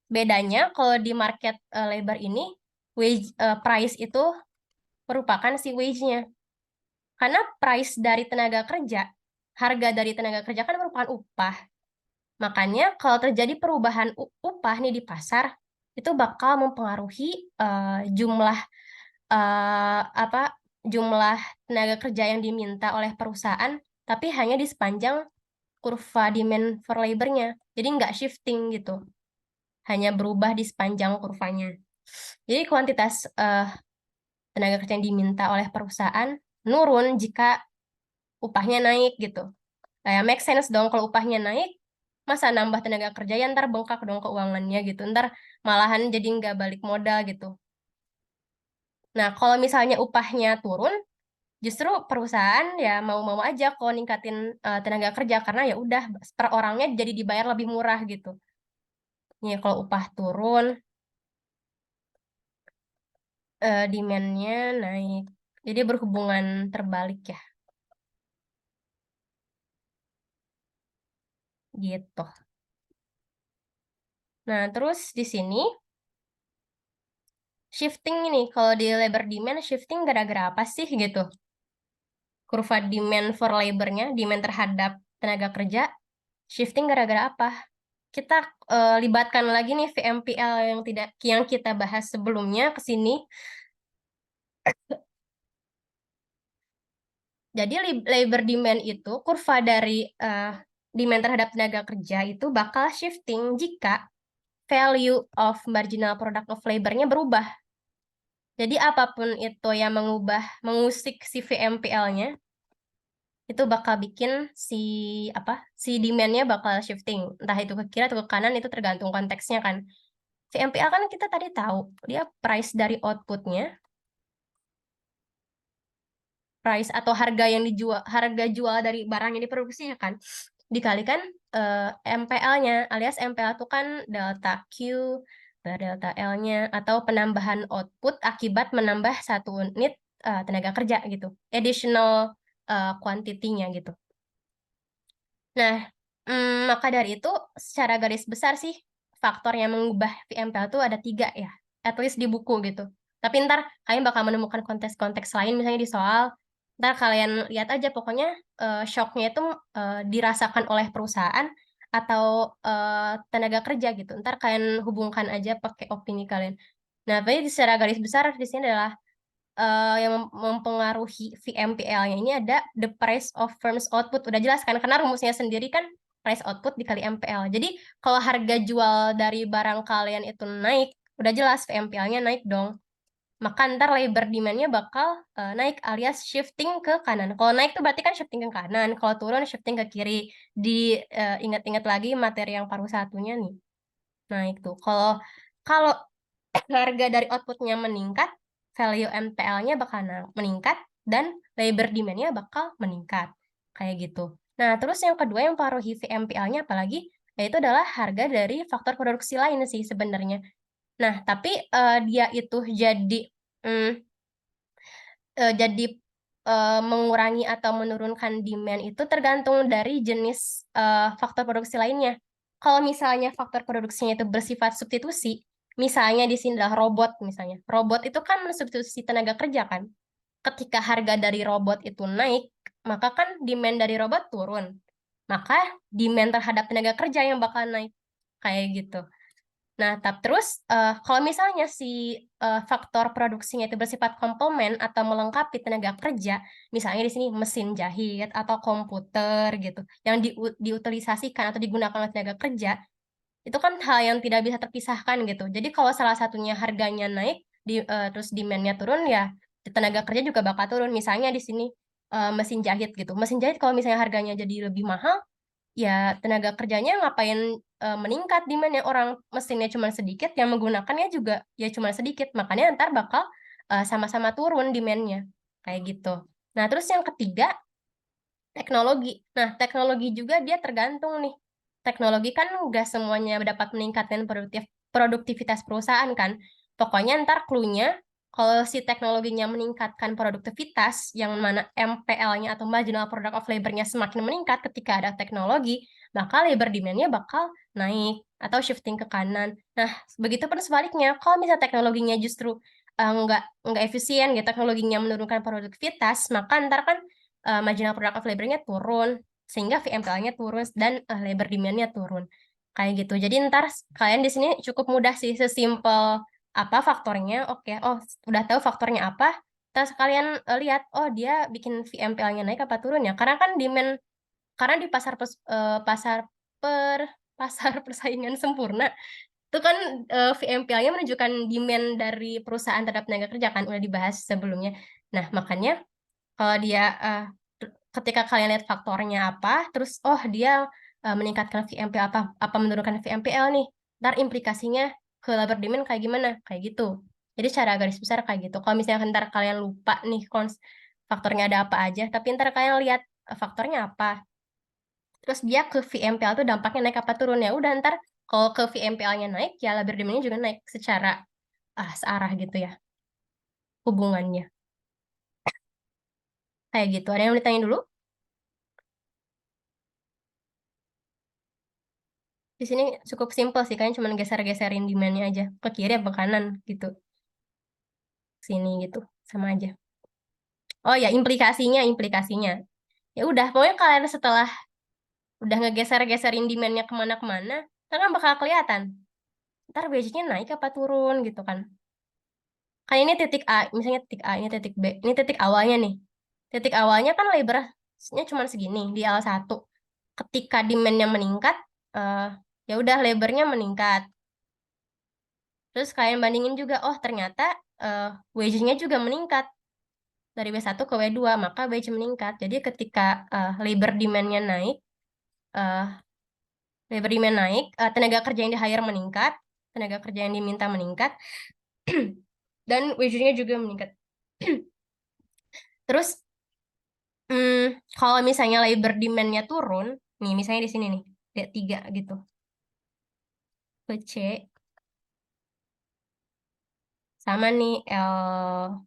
Speaker 1: bedanya kalau di market labor ini price itu merupakan si wage-nya. Karena price dari tenaga kerja, harga dari tenaga kerja kan merupakan upah. Makanya kalau terjadi perubahan upah nih di pasar, itu bakal mempengaruhi jumlah apa jumlah tenaga kerja yang diminta oleh perusahaan, tapi hanya di sepanjang kurva demand for labor-nya. Jadi nggak shifting gitu, hanya berubah di sepanjang kurvanya. Jadi kuantitas tenaga kerja yang diminta oleh perusahaan nurun jika upahnya naik gitu. Kayak make sense dong kalau upahnya naik, masa nambah tenaga kerja ya ntar bengkak dong keuangannya gitu. Ntar malahan jadi nggak balik modal gitu. Nah, kalau misalnya upahnya turun, justru perusahaan ya mau-mau aja kalau ningkatin tenaga kerja karena ya udah per orangnya jadi dibayar lebih murah gitu. Nih kalau upah turun, demand-nya naik. Jadi berhubungan terbalik ya, gitu. Nah, terus di sini shifting ini kalau di labor demand shifting gara-gara apa sih gitu? Kurva demand for labor-nya, demand terhadap tenaga kerja, shifting gara-gara apa? Kita libatkan lagi nih VMPL yang kita bahas sebelumnya ke sini. Jadi labor demand itu kurva dari demand terhadap tenaga kerja itu bakal shifting jika value of marginal product of labor-nya berubah. Jadi apapun itu yang mengusik si VMPL-nya itu bakal bikin si apa si demand-nya bakal shifting entah itu ke kiri atau ke kanan itu tergantung konteksnya kan. VMPL kan kita tadi tahu dia price dari outputnya, price atau harga jual dari barang yang diproduksinya kan dikalikan MPL-nya alias MPL itu kan delta Q per delta L-nya atau penambahan output akibat menambah satu unit tenaga kerja gitu, additional quantity-nya gitu. Nah, maka dari itu secara garis besar sih faktor yang mengubah VMPL itu ada tiga ya, at least di buku gitu. Tapi ntar kalian bakal menemukan konteks-konteks lain misalnya di soal. Ntar kalian lihat aja pokoknya shocknya itu dirasakan oleh perusahaan atau tenaga kerja gitu. Ntar kalian hubungkan aja pakai opini kalian. Nah, tapi secara garis besar di sini adalah yang mempengaruhi VMPL-nya ini ada the price of firm's output. Udah jelas kan? Karena rumusnya sendiri kan price output dikali MPL. Jadi kalau harga jual dari barang kalian itu naik, udah jelas VMPL-nya naik dong. Maka ntar labor demand-nya bakal naik alias shifting ke kanan. Kalau naik tuh berarti kan shifting ke kanan. Kalau turun shifting ke kiri. Ingat-ingat lagi materi yang paruh satunya nih. Nah itu. Kalau kalau harga dari outputnya meningkat, value MPL-nya bakal meningkat, dan labor demand-nya bakal meningkat. Kayak gitu. Nah, terus yang kedua yang mempengaruhi VMPL-nya apalagi, yaitu adalah harga dari faktor produksi lain sih sebenarnya. Nah, tapi dia itu mm, jadi mengurangi atau menurunkan demand itu tergantung dari jenis faktor produksi lainnya. Kalau misalnya faktor produksinya itu bersifat substitusi, misalnya di sini adalah robot misalnya. Robot itu kan mensubstitusi tenaga kerja kan. Ketika harga dari robot itu naik, maka kan demand dari robot turun. Maka demand terhadap tenaga kerja yang bakal naik. Kayak gitu. Nah, terus kalau misalnya si faktor produksinya itu bersifat komplement atau melengkapi tenaga kerja, misalnya di sini mesin jahit atau komputer gitu, yang diutilisasikan atau digunakan oleh tenaga kerja, itu kan hal yang tidak bisa terpisahkan gitu. Jadi kalau salah satunya harganya naik, terus demand-nya turun, ya tenaga kerja juga bakal turun. Misalnya di sini mesin jahit gitu. Mesin jahit kalau misalnya harganya jadi lebih mahal, ya tenaga kerjanya ngapain meningkat demand-nya, orang mesinnya cuma sedikit, yang menggunakannya juga ya cuma sedikit. Makanya ntar bakal sama-sama turun demand-nya. Kayak gitu. Nah, terus yang ketiga, teknologi. Nah, teknologi juga dia tergantung nih. Teknologi kan nggak semuanya dapat meningkatkan produktivitas perusahaan kan. Pokoknya ntar clue-nya, kalau si teknologinya meningkatkan produktivitas, yang mana MPL-nya atau marginal product of labor-nya semakin meningkat ketika ada teknologi, maka labor demand-nya bakal naik atau shifting ke kanan. Nah, begitu pun sebaliknya, kalau misalnya teknologinya justru nggak efisien, gitu, teknologinya menurunkan produktivitas, maka ntar kan marginal product of labor-nya turun, sehingga VMPL-nya turun dan labor demand-nya turun. Kayak gitu. Jadi ntar kalian di sini cukup mudah sih, sesimpel apa faktornya, oke, oh udah tahu faktornya apa, terus kalian lihat, oh dia bikin VMPL-nya naik apa turun ya, karena kan demand, karena di per pasar persaingan sempurna, itu kan VMPL-nya menunjukkan demand dari perusahaan terhadap tenaga kerja kan, udah dibahas sebelumnya. Nah, makanya kalau dia ketika kalian lihat faktornya apa, terus oh dia meningkatkan VMPL apa menurunkan VMPL nih, ntar implikasinya ke labor demand kayak gimana, kayak gitu. Jadi secara garis besar kayak gitu. Kalau misalnya ntar kalian lupa nih faktornya ada apa aja, tapi ntar kalian lihat faktornya apa, terus dia ke VMPL tuh dampaknya naik apa turun, ya udah ntar kalau ke VMPL-nya naik, ya labor demand-nya juga naik secara searah gitu ya hubungannya. Kayak gitu. Ada yang mau ditanya dulu? Di sini cukup simpel sih, kalian cuma geser-geserin demand-nya aja ke kiri apa kanan gitu, sini gitu, sama aja. Oh ya, implikasinya ya udah, pokoknya kalian setelah udah ngegeser-geserin demand-nya kemana-kemana, kan bakal kelihatan ntar wage-nya naik apa turun gitu kan. Kayak ini titik A, misalnya titik A, ini titik B, ini titik awalnya nih. Titik awalnya kan labornya cuma segini di L1. Ketika demand-nya meningkat, eh ya udah labornya meningkat. Terus kalian bandingin juga, oh ternyata wage-nya juga meningkat dari W1 ke W2, maka wage meningkat. Jadi ketika labor demand-nya naik, eh, tenaga kerja yang di-hire meningkat, tenaga kerja yang diminta meningkat, dan wage-nya juga meningkat. Terus kalau misalnya labor demand-nya turun, nih misalnya di sini nih, D3 gitu, ke C, sama nih L,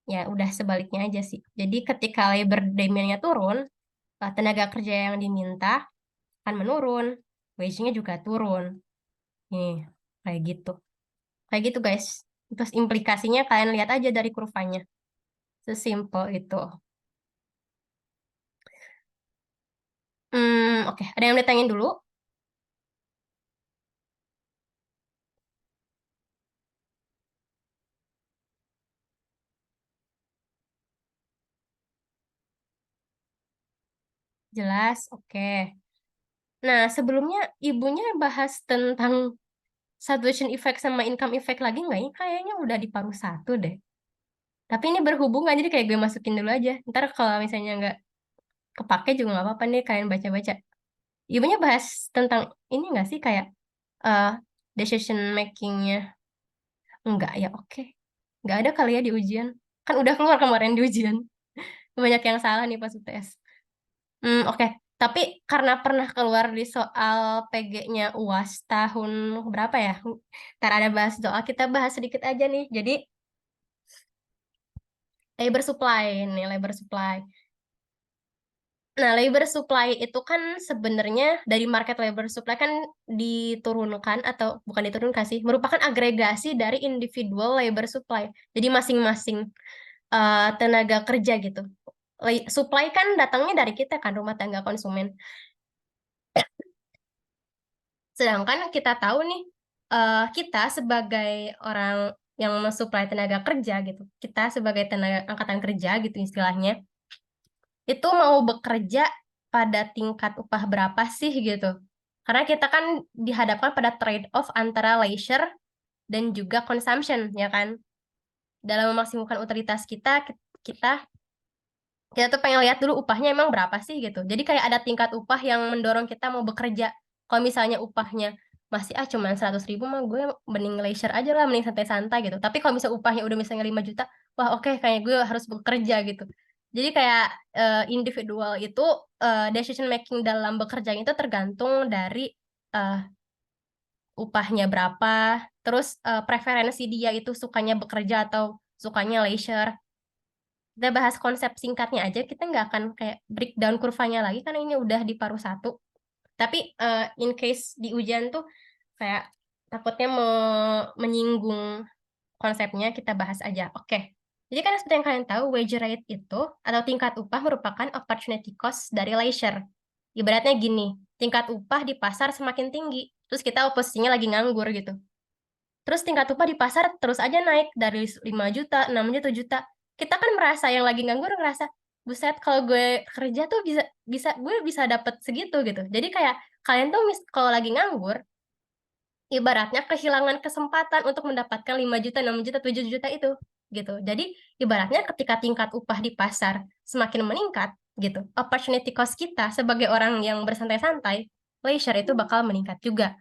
Speaker 1: ya udah sebaliknya aja sih. Jadi ketika labor demand-nya turun, tenaga kerja yang diminta akan menurun, wage-nya juga turun. Nih, kayak gitu. Kayak gitu, guys. Terus implikasinya kalian lihat aja dari kurvanya. Sesimpel itu. Oke. Ada yang ditanyain dulu? Jelas? Oke. Nah, sebelumnya ibunya bahas tentang satuation effect sama income effect lagi nggak? Ini kayaknya udah di paruh satu deh. Tapi ini berhubungan, jadi kayak gue masukin dulu aja. Ntar kalau misalnya nggak kepake juga nggak apa-apa nih, kalian baca-baca. Ibunya bahas tentang ini nggak sih, kayak eh decision makingnya? Enggak ya, oke. Nggak ada kali ya di ujian. Kan udah keluar kemarin di ujian. Banyak yang salah nih pas UTS. Oke. Tapi karena pernah keluar di soal PG-nya UAS tahun berapa ya? Ntar ada bahas soal, kita bahas sedikit aja nih. Jadi, labor supply nih, labor supply. Nah, labor supply itu kan sebenarnya dari market labor supply kan diturunkan, atau bukan diturunkan sih, merupakan agregasi dari individual labor supply. Jadi masing-masing tenaga kerja gitu. Supply kan datangnya dari kita kan, rumah tangga konsumen. Sedangkan kita tahu nih, kita sebagai orang yang mensuplai tenaga kerja gitu, kita sebagai tenaga angkatan kerja gitu istilahnya, itu mau bekerja pada tingkat upah berapa sih gitu. Karena kita kan dihadapkan pada trade-off antara leisure dan juga consumption, ya kan? Dalam memaksimalkan utilitas kita, kita tuh pengen lihat dulu upahnya emang berapa sih gitu. Jadi kayak ada tingkat upah yang mendorong kita mau bekerja. Kalau misalnya upahnya masih cuma 100.000 mah gue mending leisure aja lah, mending santai-santai gitu. Tapi kalau misalnya upahnya udah misalnya 5 juta, wah oke, kayak gue harus bekerja gitu. Jadi kayak individual itu decision making dalam bekerja itu tergantung dari eh, upahnya berapa, terus preferensi dia itu sukanya bekerja atau sukanya leisure. Kita bahas konsep singkatnya aja, kita nggak akan kayak breakdown kurvanya lagi karena ini udah di paruh satu. Tapi in case di ujian tuh kayak takutnya menyinggung konsepnya, kita bahas aja. Oke. Jadi kan seperti yang kalian tahu, wage rate itu atau tingkat upah merupakan opportunity cost dari leisure. Ibaratnya gini, tingkat upah di pasar semakin tinggi, terus kita posisinya lagi nganggur gitu. Terus tingkat upah di pasar terus aja naik dari 5 juta, 6 juta, 7 juta. Kita kan merasa yang lagi nganggur ngerasa, buset kalau gue kerja tuh bisa bisa gue bisa dapat segitu gitu. Jadi kayak kalian tuh kalau lagi nganggur, ibaratnya kehilangan kesempatan untuk mendapatkan 5 juta, 6 juta, 7 juta itu gitu. Jadi ibaratnya ketika tingkat upah di pasar semakin meningkat gitu, opportunity cost kita sebagai orang yang bersantai-santai, leisure itu bakal meningkat juga.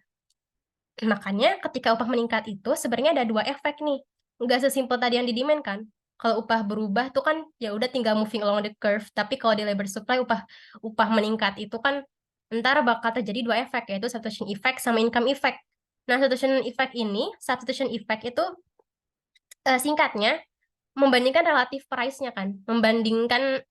Speaker 1: Makanya ketika upah meningkat itu sebenarnya ada dua efek nih. Nggak sesimpel tadi yang didimen kan. Kalau upah berubah tuh kan ya udah tinggal moving along the curve. Tapi kalau di labor supply upah upah meningkat itu kan ntar bakal terjadi dua efek, yaitu substitution effect sama income effect. Nah, substitution effect itu singkatnya membandingkan relatif price-nya kan. Membandingkan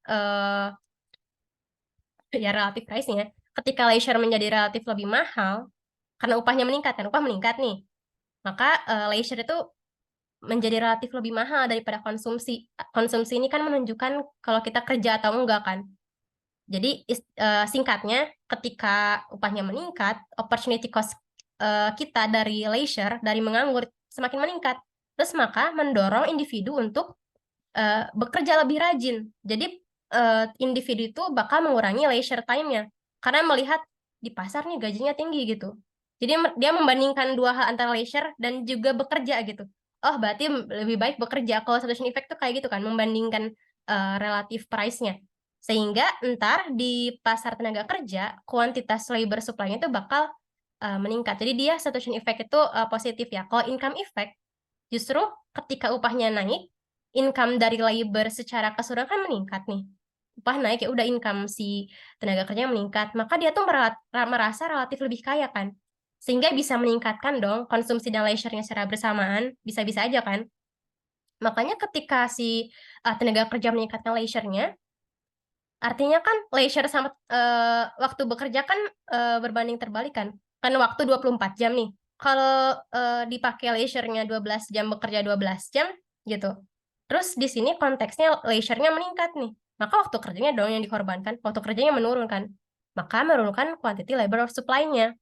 Speaker 1: ya relatif price-nya. Ketika leisure menjadi relatif lebih mahal karena upahnya meningkat kan, upah meningkat nih. Maka leisure itu menjadi relatif lebih mahal daripada konsumsi. Konsumsi ini kan menunjukkan kalau kita kerja atau enggak kan. Jadi singkatnya, ketika upahnya meningkat, opportunity cost kita dari leisure, dari menganggur semakin meningkat. Terus maka mendorong individu untuk bekerja lebih rajin. Jadi individu itu bakal mengurangi leisure time-nya karena melihat di pasar nih gajinya tinggi gitu. Jadi dia membandingkan dua hal antara leisure dan juga bekerja gitu. Oh, berarti lebih baik bekerja. Kalau substitution effect tuh kayak gitu kan, membandingkan relatif price-nya. Sehingga ntar di pasar tenaga kerja, kuantitas labor supply-nya itu bakal meningkat. Jadi dia substitution effect itu positif ya. Kalau income effect, justru ketika upahnya naik, income dari labor secara keseluruhan kan meningkat nih. Upah naik ya udah income si tenaga kerja meningkat, maka dia tuh merasa relatif lebih kaya kan. Sehingga bisa meningkatkan dong konsumsi dan leisure-nya secara bersamaan, bisa-bisa aja kan. Makanya ketika si tenaga kerja meningkatkan leisure-nya, artinya kan leisure sama waktu bekerja kan berbanding terbalik kan. Kan waktu 24 jam nih. Kalau dipakai leisure-nya 12 jam, bekerja 12 jam gitu. Terus di sini konteksnya leisure-nya meningkat nih. Maka waktu kerjanya dong yang dikorbankan. Waktu kerjanya menurun kan. Maka menurunkan quantity labor supply-nya.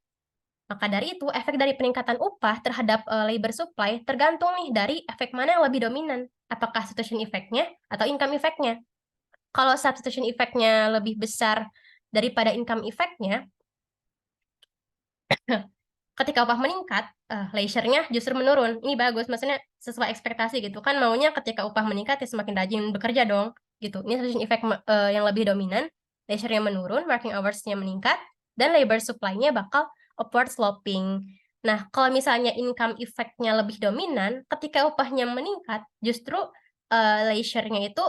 Speaker 1: Maka dari itu, efek dari peningkatan upah terhadap labor supply tergantung nih dari efek mana yang lebih dominan. Apakah substitution effect-nya atau income effect-nya. Kalau substitution effect-nya lebih besar daripada income effect-nya, ketika upah meningkat, leisure-nya justru menurun. Ini bagus, maksudnya sesuai ekspektasi gitu kan. Maunya ketika upah meningkat ya semakin rajin bekerja dong, gitu. Ini substitution effect yang lebih dominan, leisure-nya menurun, working hours-nya meningkat, dan labor supply-nya bakal upward sloping. Nah, kalau misalnya income effect-nya lebih dominan, ketika upahnya meningkat, justru leisure-nya itu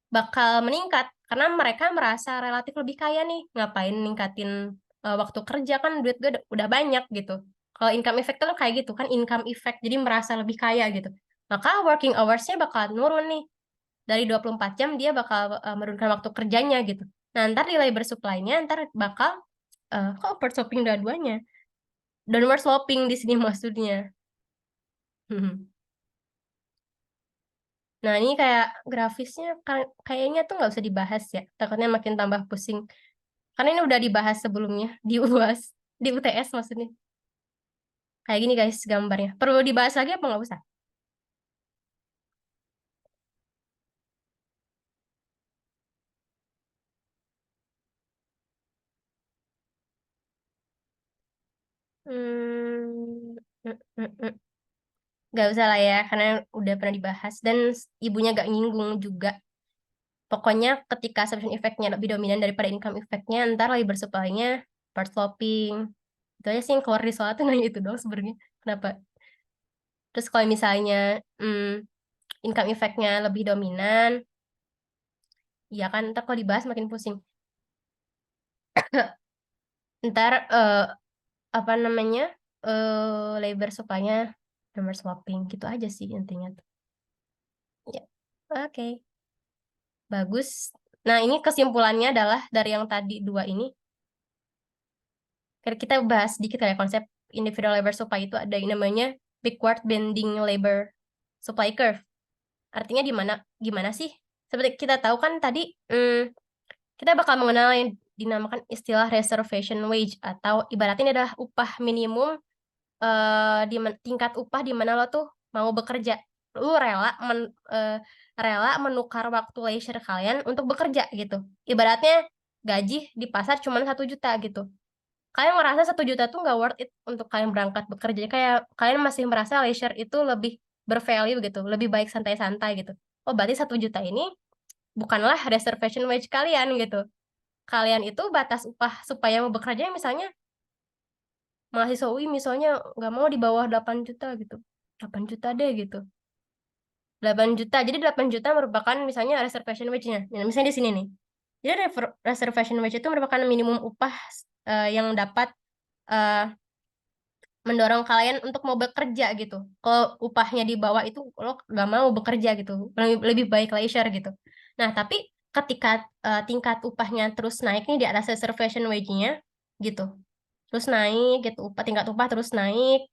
Speaker 1: bakal meningkat karena mereka merasa relatif lebih kaya nih, ngapain ningkatin waktu kerja, kan duit gue udah banyak gitu. Kalau income effect tuh kayak gitu kan, income effect jadi merasa lebih kaya gitu, maka working hours-nya bakal nurun nih, dari 24 jam dia bakal menurunkan waktu kerjanya gitu. Nah, ntar di labor supply-nya ntar bakal kok upward sloping dua-duanya, downward sloping di sini maksudnya. Nah, ini kayak grafisnya kayaknya tuh nggak usah dibahas ya. Takutnya makin tambah pusing. Karena ini udah dibahas sebelumnya di UAS, di UTS maksudnya. Kayak gini guys gambarnya. Perlu dibahas lagi apa nggak usah? Hmm, mm, mm, mm. Nggak usah lah ya, karena udah pernah dibahas dan ibunya gak nyinggung juga. Pokoknya ketika substitution effect-nya lebih dominan daripada income effect-nya, ntar labor supply-nya part sloping. Itu aja sih yang keluar di soal tuh nanya itu doang sebenarnya. Kenapa? Terus kalau misalnya income effect-nya lebih dominan, ya kan ntar kalau dibahas makin pusing. Ntar apa namanya labor supply-nya number swapping gitu aja sih intinya tuh. Ya, oke, bagus. Nah ini kesimpulannya adalah dari yang tadi dua ini, kita bahas sedikit ya konsep individual labor supply itu ada yang namanya backward bending labor supply curve. Artinya di mana gimana sih? Seperti kita tahu kan tadi, kita bakal mengenal yang dinamakan istilah reservation wage atau ibaratnya ini adalah upah minimum tingkat upah di mana lo tuh mau bekerja, lu rela menukar waktu leisure kalian untuk bekerja gitu. Ibaratnya gaji di pasar cuma 1 juta gitu. Kalian ngerasa 1 juta tuh nggak worth it untuk kalian berangkat bekerja. Kayak kalian masih merasa leisure itu lebih bervalue gitu, lebih baik santai-santai gitu. Oh berarti 1 juta ini bukanlah reservation wage kalian gitu. Kalian itu batas upah supaya mau bekerja misalnya mahasiswa UI misalnya nggak mau di bawah 8 juta gitu. 8 juta deh gitu. 8 juta. Jadi 8 juta merupakan misalnya reservation wage-nya. Nah, misalnya di sini nih. Jadi reservation wage itu merupakan minimum upah yang dapat eh, mendorong kalian untuk mau bekerja gitu. Kalau upahnya di bawah itu lo nggak mau bekerja gitu. Lebih baik leisure gitu. Nah, tapi ketika tingkat upahnya terus naik nih di atas reservation wage-nya gitu. Terus naik gitu, tingkat upah terus naik,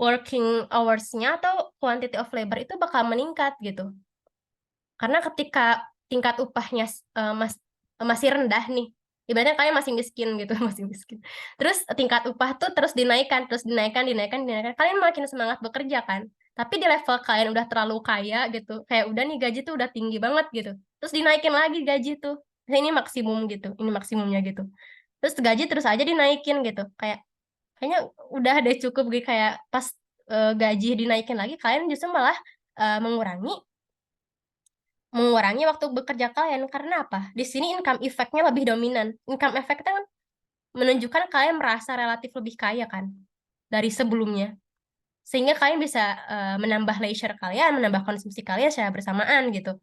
Speaker 1: working hours-nya atau quantity of labor itu bakal meningkat gitu. Karena ketika tingkat upahnya masih rendah nih, ibaratnya kalian masih miskin gitu, masih miskin. Terus tingkat upah tuh terus dinaikkan, terus dinaikkan, dinaikkan, dinaikkan. Kalian makin semangat bekerja kan. Tapi di level kalian udah terlalu kaya gitu, kayak udah nih gaji tuh udah tinggi banget gitu. Terus dinaikin lagi gaji tuh. Nah, ini maksimum gitu, ini maksimumnya gitu. Terus gaji terus aja dinaikin gitu. Kayaknya udah deh cukup gitu kayak pas gaji dinaikin lagi kalian justru malah mengurangi waktu bekerja kalian karena apa? Di sini income effect-nya lebih dominan. Income effect kan menunjukkan kalian merasa relatif lebih kaya kan dari sebelumnya. Sehingga kalian bisa menambah leisure kalian, menambah konsumsi kalian secara bersamaan gitu.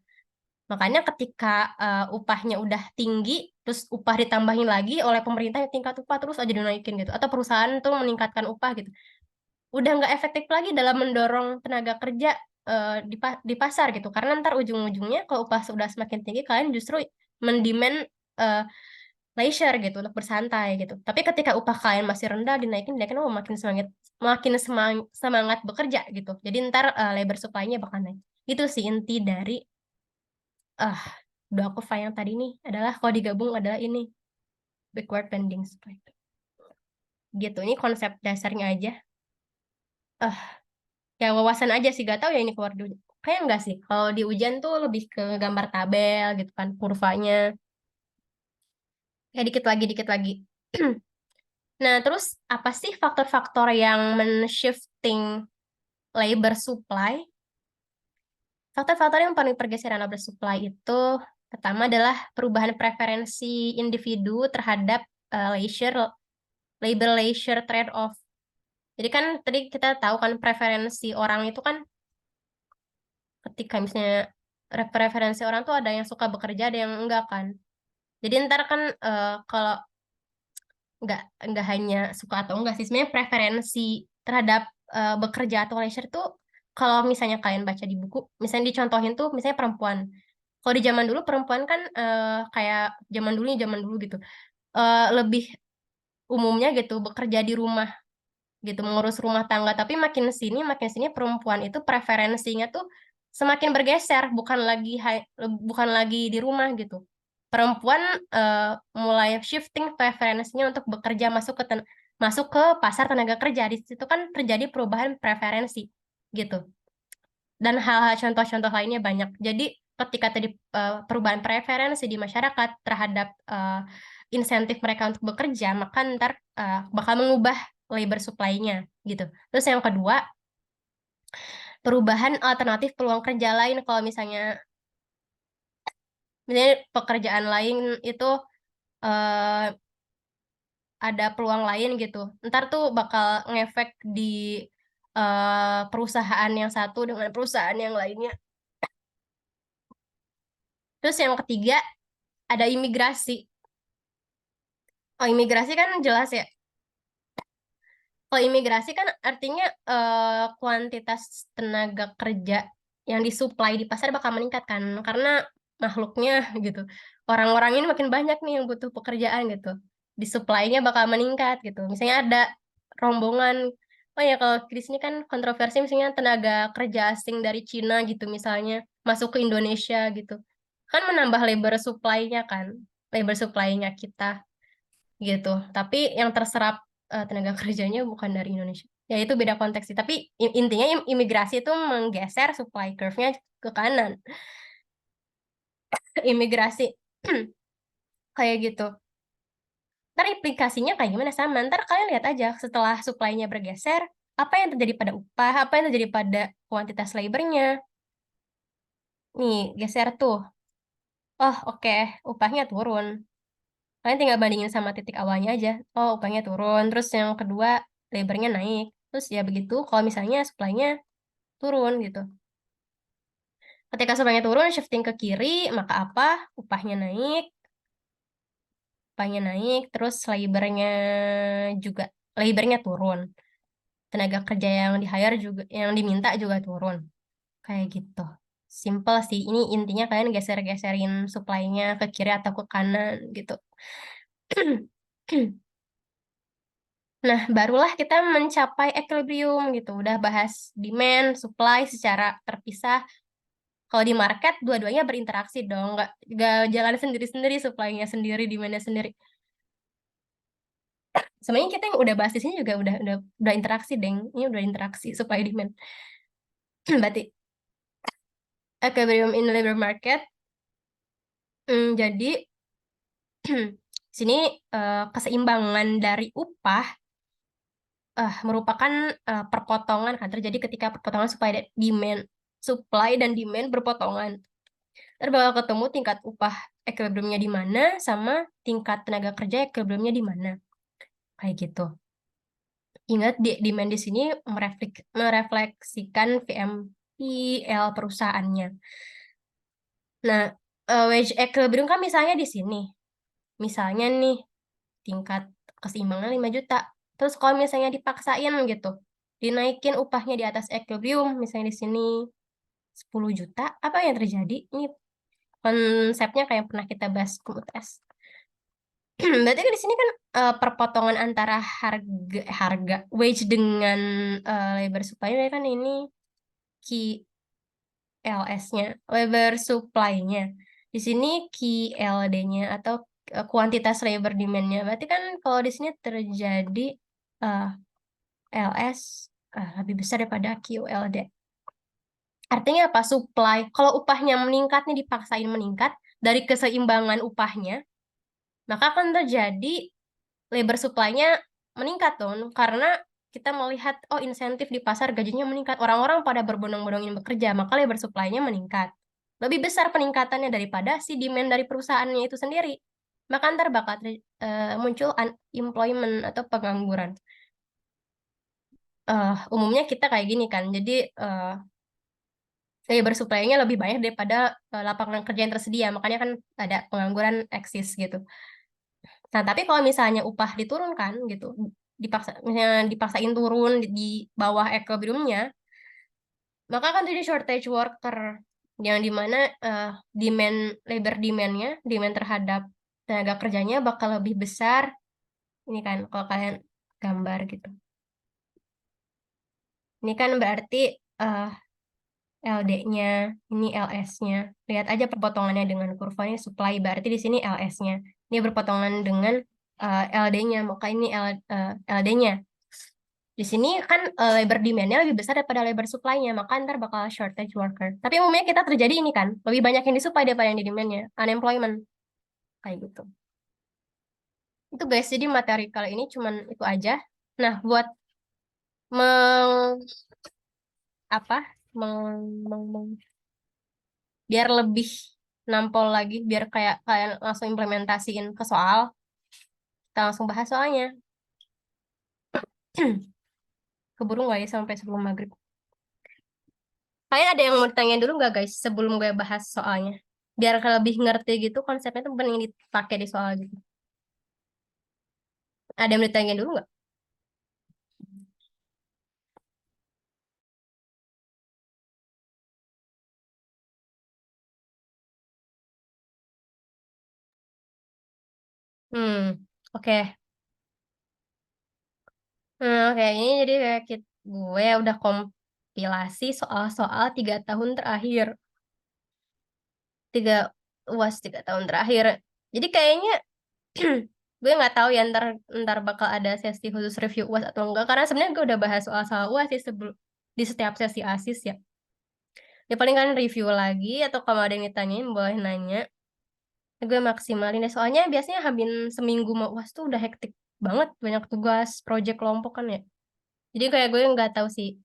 Speaker 1: Makanya ketika upahnya udah tinggi, terus upah ditambahin lagi oleh pemerintah tingkat upah terus aja dinaikin gitu. Atau perusahaan tuh meningkatkan upah gitu udah nggak efektif lagi dalam mendorong tenaga kerja di pasar gitu. Karena ntar ujung-ujungnya kalau upah sudah semakin tinggi, kalian justru mendemand eh, leisure gitu untuk bersantai gitu. Tapi ketika upah kalian masih rendah, dinaikin, oh, makin semangat bekerja gitu. Jadi ntar labor supply-nya bakal naik. Itu sih inti dari ah dua kurva yang tadi nih adalah kalau digabung adalah ini backward bending supply. Gitu, ini konsep dasarnya aja. Ah, ya wawasan aja sih gak tahu ya ini keluar dulu kayak enggak sih kalau di ujian tuh lebih ke gambar tabel gitu kan kurvanya kayak dikit lagi nah terus apa sih faktor-faktor yang men-shifting labor supply. Faktor-faktor yang paling pergeseran labor supply itu pertama adalah perubahan preferensi individu terhadap labor leisure trade-off. Jadi kan tadi kita tahu kan preferensi orang itu kan ketika misalnya preferensi orang tuh ada yang suka bekerja, ada yang enggak kan. Jadi ntar kan kalau nggak hanya suka atau enggak sih, sebenarnya preferensi terhadap bekerja atau leisure tuh kalau misalnya kalian baca di buku, misalnya dicontohin tuh misalnya perempuan. Kalau di zaman dulu perempuan kan kayak zaman dulu gitu, lebih umumnya gitu bekerja di rumah gitu mengurus rumah tangga tapi makin sini perempuan itu preferensinya tuh semakin bergeser bukan lagi di rumah gitu perempuan mulai shifting preferensinya untuk bekerja masuk ke masuk ke pasar tenaga kerja. Di situ kan terjadi perubahan preferensi gitu. Dan hal-hal contoh-contoh lainnya banyak. Jadi ketika tadi perubahan preferensi di masyarakat terhadap insentif mereka untuk bekerja, maka ntar bakal mengubah labor supply-nya gitu. Terus yang kedua, perubahan alternatif peluang kerja lain. Kalau misalnya pekerjaan lain itu eh, ada peluang lain gitu. Ntar tuh bakal ngefek di perusahaan yang satu dengan perusahaan yang lainnya. Terus yang ketiga, ada imigrasi. Oh, imigrasi kan jelas ya. Kalau imigrasi kan artinya kuantitas tenaga kerja yang disuplai di pasar bakal meningkat kan, karena makhluknya gitu. Orang-orang ini makin banyak nih yang butuh pekerjaan gitu. Disuplainya bakal meningkat gitu. Misalnya ada rombongan, oh ya kalau di sini kan kontroversi misalnya tenaga kerja asing dari Cina gitu misalnya masuk ke Indonesia gitu. Kan menambah labor supply-nya kan, labor supply-nya kita gitu. Tapi yang terserap tenaga kerjanya bukan dari Indonesia. Ya itu beda konteks sih. Tapi intinya imigrasi itu menggeser supply curve-nya ke kanan. Imigrasi kayak gitu. Ntar implikasinya kayak gimana sama. Ntar kalian lihat aja setelah supply-nya bergeser, apa yang terjadi pada upah, apa yang terjadi pada kuantitas labor-nya. Nih, geser tuh. Oh, oke, upahnya turun. Kalian tinggal bandingin sama titik awalnya aja. Oh, upahnya turun. Terus yang kedua, labor-nya naik. Terus ya begitu, kalau misalnya supply-nya turun gitu. Ketika supply-nya turun, shifting ke kiri, maka apa? Upahnya naik, upahnya naik, terus juga, labor-nya turun. Tenaga kerja yang di-hire juga, yang diminta juga turun. Kayak gitu. Simple sih. Ini intinya kalian geser-geserin supply-nya ke kiri atau ke kanan gitu. Nah, barulah kita mencapai equilibrium gitu. Udah bahas demand, supply secara terpisah. Kalau di market, dua-duanya berinteraksi dong. Nggak jalan sendiri-sendiri, supply-nya sendiri, demand-nya sendiri. Sebenarnya kita yang udah bahas di sini juga udah interaksi, deng. Ini udah interaksi supply demand. Berarti equilibrium in labor market. Jadi sini keseimbangan dari upah merupakan perpotongan kan terjadi ketika perpotongan supply dan demand berpotongan. Ntar bakal ketemu tingkat upah equilibriumnya di mana sama tingkat tenaga kerja equilibriumnya di mana. Kayak gitu. Ingat demand di sini merefleksikan VMPL perusahaannya. Nah, wage equilibrium kan misalnya di sini. Misalnya nih tingkat keseimbangan 5 juta. Terus kalau misalnya dipaksain gitu, dinaikin upahnya di atas equilibrium, misalnya di sini 10 juta, apa yang terjadi? Ini konsepnya kayak pernah kita bahas ke UTS. Berarti kan di sini kan perpotongan antara harga harga wage dengan labor supply kan ini QLS-nya, labor supply-nya. Di sini QLD-nya atau kuantitas labor demand-nya. Berarti kan kalau di sini terjadi eh, LS lebih besar daripada QLD. Artinya apa? Supply. Kalau upahnya meningkat nih dipaksain meningkat dari keseimbangan upahnya, maka akan terjadi labor supply-nya meningkat dong karena kita melihat oh insentif di pasar gajinya meningkat, orang-orang pada berbondong-bondong ingin bekerja, maka labor supply-nya meningkat. Lebih besar peningkatannya daripada si demand dari perusahaannya itu sendiri. Maka ntar bakal muncul unemployment atau pengangguran. Umumnya kita kayak gini kan. Jadi labor supply-nya lebih banyak daripada lapangan kerja yang tersedia. Makanya kan ada pengangguran eksis gitu. Nah, tapi kalau misalnya upah diturunkan gitu, misalnya dipaksain turun di bawah equilibriumnya, maka akan terjadi shortage worker yang dimana demand labor demand terhadap tenaga kerjanya bakal lebih besar. Ini kan kalau kalian gambar gitu. Ini kan berarti eh, LD-nya, ini LS-nya. Lihat aja perpotongannya dengan kurva ini supply, berarti di sini LS-nya. Ini berpotongan dengan LD-nya, maka ini LD-nya. Di sini kan labor demand-nya lebih besar daripada labor supply-nya, maka ntar bakal shortage worker. Tapi umumnya kita terjadi ini kan, lebih banyak yang disupply daripada yang di demand-nya, unemployment, kayak gitu. Itu guys, jadi materi kali ini cuman itu aja. Nah, buat meng, apa, biar lebih nampol lagi, biar kayak kalian langsung implementasiin ke soal, kita langsung bahas soalnya. Keburu nggak ya sampai sebelum maghrib? Kalian ada yang mau ditanya dulu nggak guys sebelum gue bahas soalnya? Biar lebih ngerti gitu konsepnya tuh bener yang dipakai di soal gitu. Ada yang mau ditanya dulu nggak? Oke. Oke, ini jadi kayak gue udah kompilasi soal-soal 3 tahun terakhir. Tiga, UAS 3 tahun terakhir. Jadi kayaknya gue nggak tahu ya ntar bakal ada sesi khusus review UAS atau enggak. Karena sebenarnya gue udah bahas soal-soal UAS sih sebelum di setiap sesi ASIS ya. Ya paling kan review lagi atau kalau ada yang ditanyain boleh nanya. Gue maksimalin deh. Soalnya biasanya hampir seminggu mau UAS tuh udah hektik banget. Banyak tugas, project kelompok kan ya. Jadi kayak gue nggak tahu sih.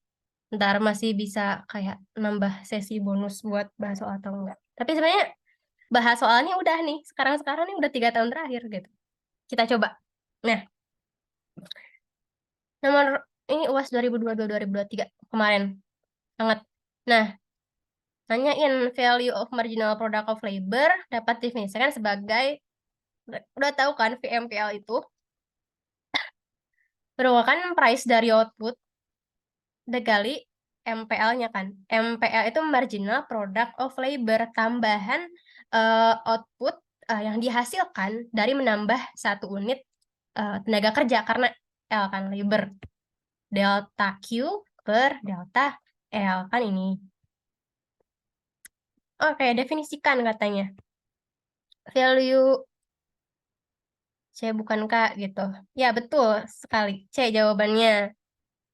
Speaker 1: Ntar masih bisa kayak nambah sesi bonus buat bahas soal atau enggak. Tapi sebenarnya bahas soalnya udah nih. Sekarang-sekarang nih udah 3 tahun terakhir gitu. Kita coba. Nah, nomor ini UAS 2022-2023 kemarin. Banget. Nah, nanyain value of marginal product of labor dapat definisikan sebagai, udah tahu kan VMPL itu merupakan price dari output dikali MPL-nya kan. MPL itu marginal product of labor, tambahan output yang dihasilkan dari menambah satu unit tenaga kerja karena L kan labor. Delta Q per delta L kan ini. Oke, definisikan katanya. Value C bukan K gitu. Ya, betul sekali. C jawabannya.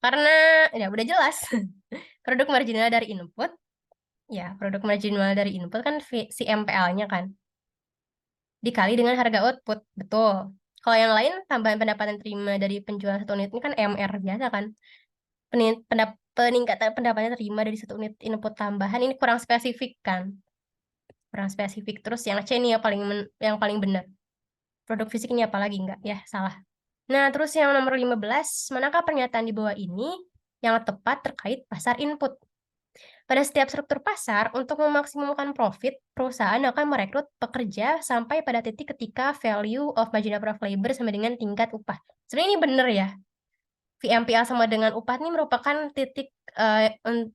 Speaker 1: Karena ya udah jelas. Produk marginal dari input. Ya, produk marginal dari input kan si MPL-nya kan. Dikali dengan harga output. Betul. Kalau yang lain, tambahan pendapatan terima dari penjualan satu unit ini kan MR biasa kan. Peningkatan pendapatan terima dari satu unit input tambahan ini kurang spesifik kan. Kurang spesifik. Terus yang C ini yang paling benar. Produk fisik ini apalagi enggak? Ya, salah. Nah, terus yang nomor 15, manakah pernyataan di bawah ini yang tepat terkait pasar input? Pada setiap struktur pasar, untuk memaksimumkan profit, perusahaan akan merekrut pekerja sampai pada titik ketika value of marginal of labor sama dengan tingkat upah. Sebenarnya ini benar ya. VMPL sama dengan upah ini merupakan titik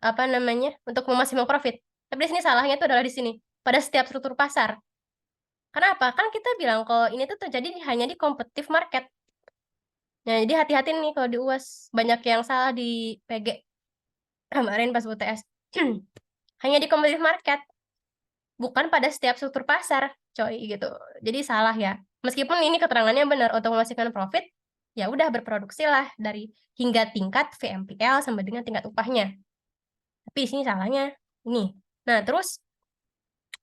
Speaker 1: apa namanya untuk memaksimalkan profit. Tapi di sini salahnya itu adalah di sini pada setiap struktur pasar. Kenapa? Kan kita bilang kalau ini tuh terjadi hanya di competitive market. Nah, jadi hati-hati nih kalau di UAS. Banyak yang salah di PG kemarin pas UTS. Hanya di competitive market, bukan pada setiap struktur pasar, coy, gitu. Jadi salah ya. Meskipun ini keterangannya benar untuk memastikan profit, ya udah berproduksilah dari hingga tingkat VMPL sama dengan tingkat upahnya. Tapi di sini salahnya ini. Nah, terus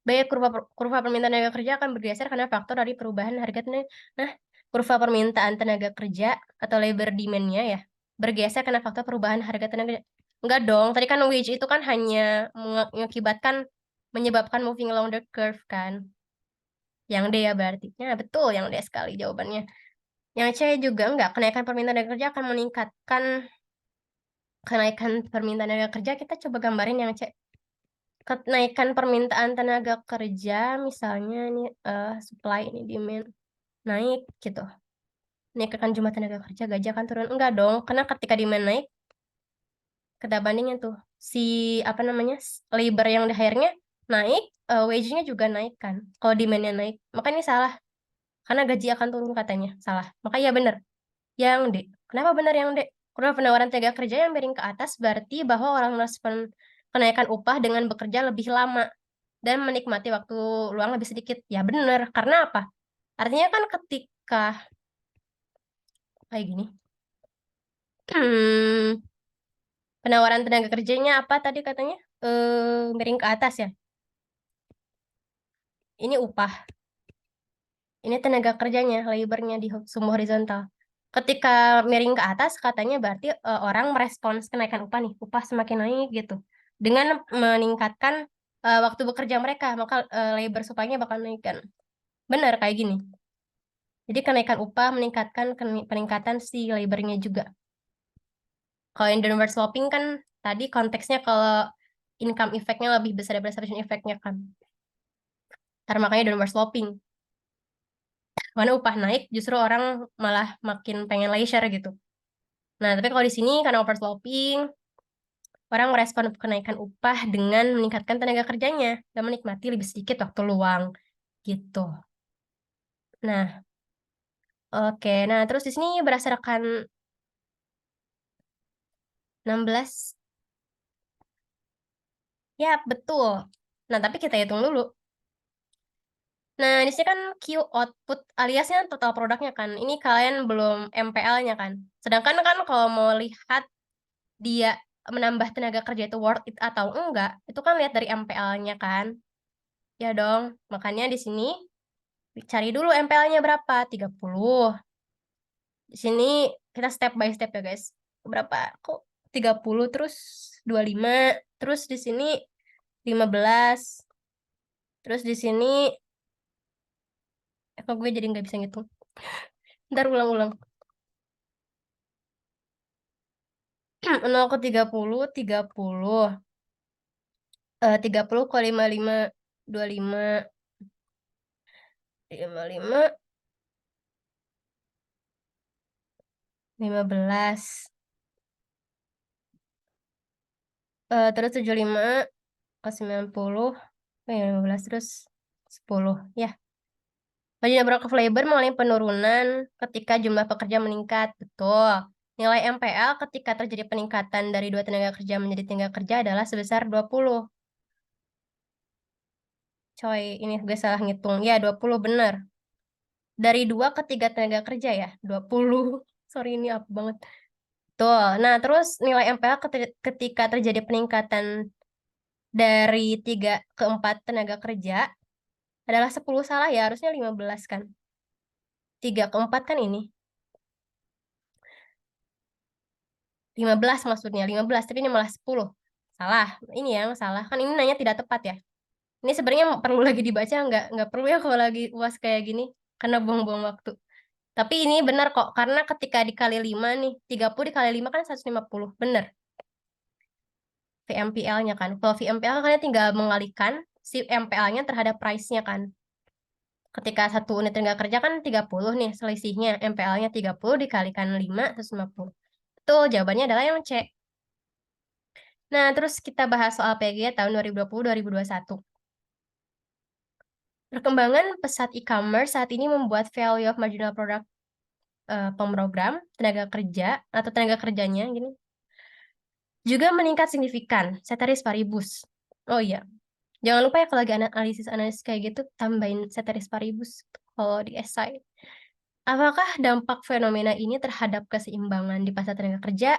Speaker 1: biaya kurva permintaan tenaga kerja akan bergeser karena faktor dari perubahan harga tenaga. Nah, kurva permintaan tenaga kerja atau labor demand-nya ya bergeser karena faktor perubahan harga tenaga kerja. Enggak dong, tadi kan wage itu kan hanya mengakibatkan menyebabkan moving along the curve kan. Yang D ya berarti. Ya, betul yang D sekali jawabannya. Yang C juga enggak, kenaikan permintaan tenaga kerja akan meningkatkan kenaikan permintaan tenaga kerja. Kita coba gambarin yang C. Kenaikan permintaan tenaga kerja misalnya nih supply ini demand naik gitu. Naikkan jumlah tenaga kerja, gaji akan turun. Enggak dong, karena ketika demand naik, kita bandingin tuh si apa namanya labor yang di hire-nya naik, wage-nya juga naik kan. Kalau demand-nya naik, maka ini salah. Karena gaji akan turun katanya, salah. Maka ya benar. Yang D. Kenapa benar yang D? Karena penawaran tenaga kerja yang miring ke atas berarti bahwa orang merespon kenaikan upah dengan bekerja lebih lama dan menikmati waktu luang lebih sedikit. Ya benar. Karena apa? Artinya kan ketika Kayak gini. Penawaran tenaga kerjanya apa tadi katanya? Miring ke atas ya. Ini upah. Ini tenaga kerjanya, labornya di sumbu horizontal. Ketika miring ke atas, katanya berarti orang merespons kenaikan upah nih. Upah semakin naik gitu. Dengan meningkatkan waktu bekerja mereka, maka labor supply-nya bakal naik kan. Benar kayak gini. Jadi kenaikan upah meningkatkan peningkatan si labornya juga. Kalau yang downward sloping kan tadi konteksnya kalau income effect-nya lebih besar daripada saturation effect-nya kan. Karena makanya downward sloping. Karena upah naik, justru orang malah makin pengen leisure gitu. Nah, tapi kalau di sini karena oversloping, orang merespon kenaikan upah dengan meningkatkan tenaga kerjanya dan menikmati lebih sedikit waktu luang gitu. Nah, oke. Nah, terus di sini berdasarkan 16. Ya, betul. Nah, tapi kita hitung dulu. Nah, di sini kan Q output aliasnya total produknya kan. Ini kalian belum MPL-nya kan. Sedangkan kan kalau mau lihat dia menambah tenaga kerja itu worth it atau enggak, itu kan lihat dari MPL-nya kan. Ya dong, makanya di sini cari dulu MPL-nya berapa, 30. Di sini kita step by step ya guys. Berapa? Kok 30 terus 25, terus di sini 15. Terus di sini kok gue jadi nggak bisa ngitung. Ntar ulang-ulang. 0 ke 30, 30. 30 ke 55, 25, 55, 15. Terus 75 ke 90, ya 15 terus 10. Ya, margin of labor mengalami penurunan ketika jumlah pekerja meningkat. Betul. Nilai MPL ketika terjadi peningkatan dari 2 tenaga kerja menjadi tenaga kerja adalah sebesar 20. Coy, ini gue salah ngitung. Ya, 20 bener. Dari 2 ke 3 tenaga kerja ya, 20. Sorry, ini apa banget. Tuh, nah terus nilai MPL ketika terjadi peningkatan dari 3 ke 4 tenaga kerja adalah 10, salah ya, harusnya 15 kan. 3 ke 4 kan ini. 15 maksudnya, 15, tapi ini malah 10. Salah, ini yang salah. Kan ini nanya tidak tepat ya. Ini sebenarnya perlu lagi dibaca, nggak perlu ya kalau lagi UAS kayak gini, karena buang-buang waktu. Tapi ini benar kok, karena ketika dikali 5 nih, 30 dikali 5 kan 150, benar. VMPL-nya kan. Kalau VMPL kan kalian tinggal mengalihkan si MPL-nya terhadap price-nya kan. Ketika satu unit tenaga kerja kan 30 nih selisihnya. MPL-nya 30 dikalikan 5, 150. Betul, jawabannya adalah yang C. Nah, terus kita bahas soal PG tahun 2020-2021. Perkembangan pesat e-commerce saat ini membuat value of marginal product pemrogram, tenaga kerja, atau tenaga kerjanya gini, juga meningkat signifikan, ceteris paribus. Oh iya, jangan lupa ya kalau lagi analisis-analisis kayak gitu, tambahin ceteris paribus kalau di esai. Apakah dampak fenomena ini terhadap keseimbangan di pasar tenaga kerja?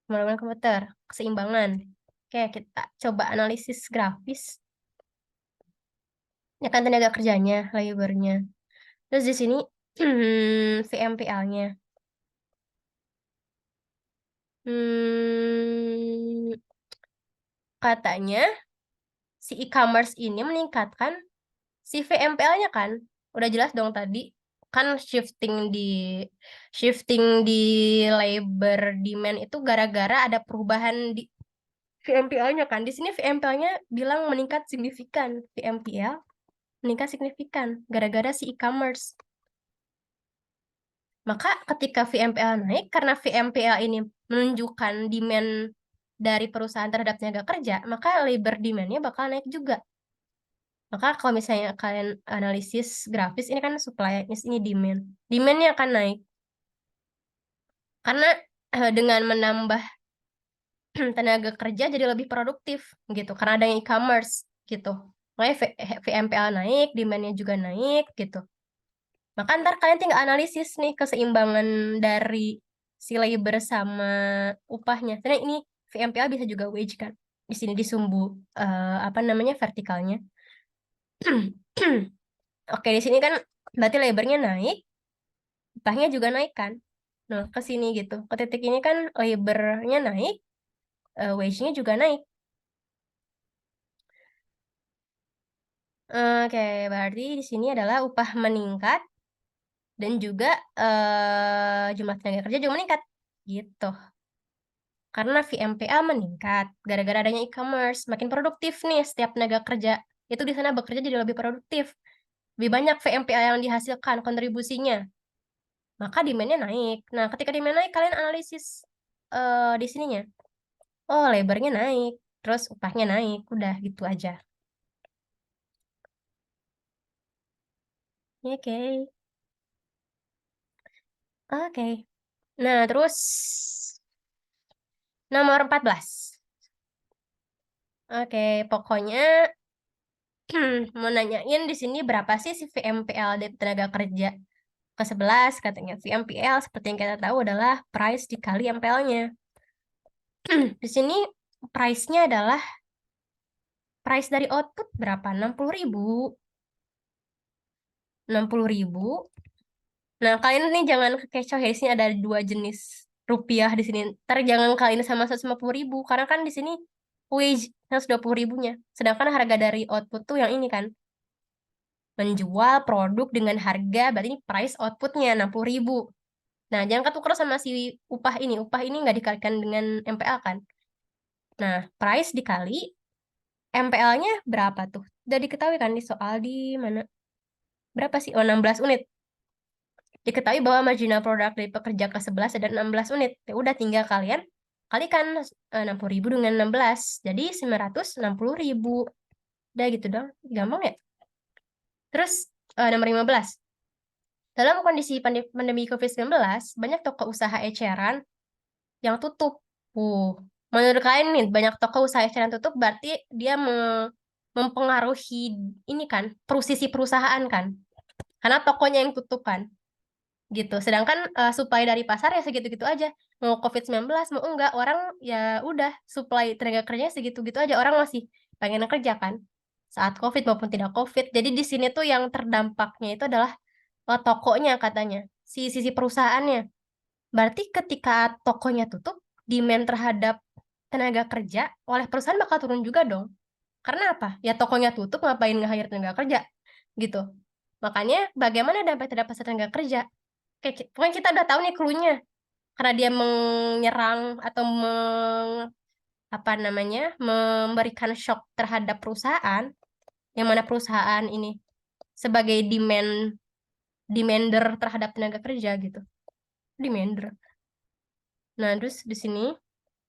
Speaker 1: Pemrograman komputer, keseimbangan. Oke, kita coba analisis grafis. Ya kan tenaga kerjanya, labornya. Terus di sini VMPL-nya. Hmm, katanya si e-commerce ini meningkatkan si VMPL-nya kan. Udah jelas dong tadi kan shifting di labor demand itu gara-gara ada perubahan di VMPL-nya kan. Di sini VMPL-nya bilang meningkat signifikan. VMPL meningkat signifikan gara-gara si e-commerce. Maka ketika VMPL naik, karena VMPL ini menunjukkan demand dari perusahaan terhadap tenaga kerja, maka labor demand-nya bakal naik juga. Maka kalau misalnya kalian analisis grafis, ini kan supply, ini demand. Demand-nya akan naik. Karena dengan menambah tenaga kerja jadi lebih produktif gitu, karena ada yang e-commerce gitu. Makanya VMPL naik, demand-nya juga naik gitu. Maka ntar kalian tinggal analisis nih keseimbangan dari si labor sama upahnya. Karena ini VMPA bisa juga wage kan. Di sini di sumbu apa namanya vertikalnya. Oke, di sini kan berarti labornya naik, upahnya juga naik kan. Nah, ke sini gitu. Ke titik ini kan labornya naik, wage-nya juga naik. Oke, berarti di sini adalah upah meningkat dan juga jumlah tenaga kerja juga meningkat. Gitu. Karena VMPA meningkat gara-gara adanya e-commerce, makin produktif nih setiap tenaga kerja. Itu di sana bekerja jadi lebih produktif. Lebih banyak VMPA yang dihasilkan kontribusinya. Maka demand-nya naik. Nah, ketika demand naik, kalian analisis di sininya. Oh, lebarnya naik, terus upahnya naik, udah gitu aja. Oke, oke. Nah, terus nomor 14. Oke, pokoknya mau nanyain di sini berapa sih si VMPL dari tenaga kerja ke-11 katanya. VMPL seperti yang kita tahu adalah price dikali MPL-nya. Di sini price-nya adalah price dari output berapa? 60.000. 60.000. Nah, kalian nih jangan kekecoh ya. Di sini ada dua jenis rupiah di sini. Ntar jangan kalian sama 150.000. Karena kan di sini wage 120.000-nya. Sedangkan harga dari output tuh yang ini kan. Menjual produk dengan harga, berarti ini price outputnya 60.000. Nah, jangan ketukar sama si upah ini. Upah ini nggak dikalikan dengan MPL kan. Nah, price dikali MPL-nya berapa tuh? Udah diketahui kan di soal di mana? Berapa sih? Oh, 16 unit. Diketahui bahwa marginal produk dari pekerja ke-11 ada 16 unit. Ya udah tinggal kalian kalikan 60.000 dengan 16. Jadi 960.000. Udah gitu dong. Gampang ya? Terus nomor 15. Dalam kondisi pandemi COVID-19, banyak toko usaha eceran yang tutup. Menurut kalian nih, banyak toko usaha eceran tutup berarti dia mempengaruhi ini kan, sisi perusahaan kan. Karena tokonya yang tutup kan. Gitu. Sedangkan supply dari pasar ya segitu-gitu aja. Mau COVID-19, mau enggak, orang ya udah supply tenaga kerjanya segitu-gitu aja. Orang masih pengen kerja kan. Saat COVID maupun tidak COVID. Jadi di sini tuh yang terdampaknya itu adalah tokonya katanya. Sisi perusahaannya. Berarti ketika tokonya tutup, demand terhadap tenaga kerja oleh perusahaan bakal turun juga dong. Karena apa? Ya tokonya tutup ngapain nge-hire tenaga kerja gitu. Makanya bagaimana dampak terhadap pasar tenaga kerja? Oke, pokoknya kita udah tahu nih clue-nya. Karena dia menyerang atau apa namanya, memberikan shock terhadap perusahaan, yang mana perusahaan ini sebagai demander terhadap tenaga kerja gitu. Demander. Nah, terus di sini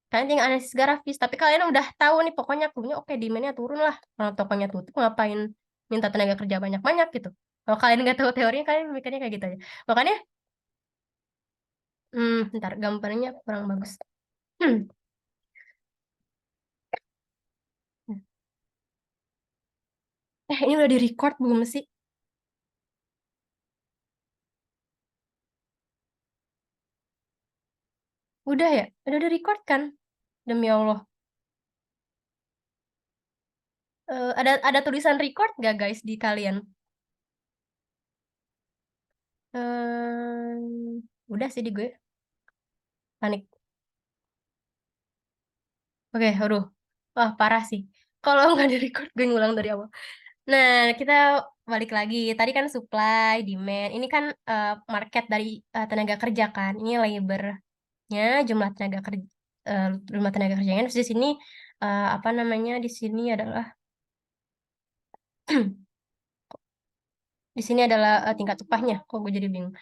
Speaker 1: kalian tinggal analisis grafis. Tapi kalian udah tahu nih pokoknya clue-nya oke demand-nya turun lah. Kalau tokonya tutup ngapain minta tenaga kerja banyak-banyak gitu. Kalau kalian nggak tahu teorinya, kalian mikirnya kayak gitu aja. Makanya, ntar gambarnya kurang bagus. Hmm. Ini udah di-record belum sih? Udah ya? Udah di-record kan? Demi Allah. Ada tulisan record gak guys di kalian? Udah sih di gue. Panik. Oke, aduh. Wah, parah sih. Kalau nggak di-record, gue ngulang dari awal. Nah, kita balik lagi. Tadi kan supply, demand. Ini kan market dari tenaga kerja kan. Ini labornya, jumlah tenaga kerja, jumlah tenaga kerjanya. Terus di sini apa namanya? Di sini adalah di sini adalah tingkat upahnya. Kok gue jadi bingung.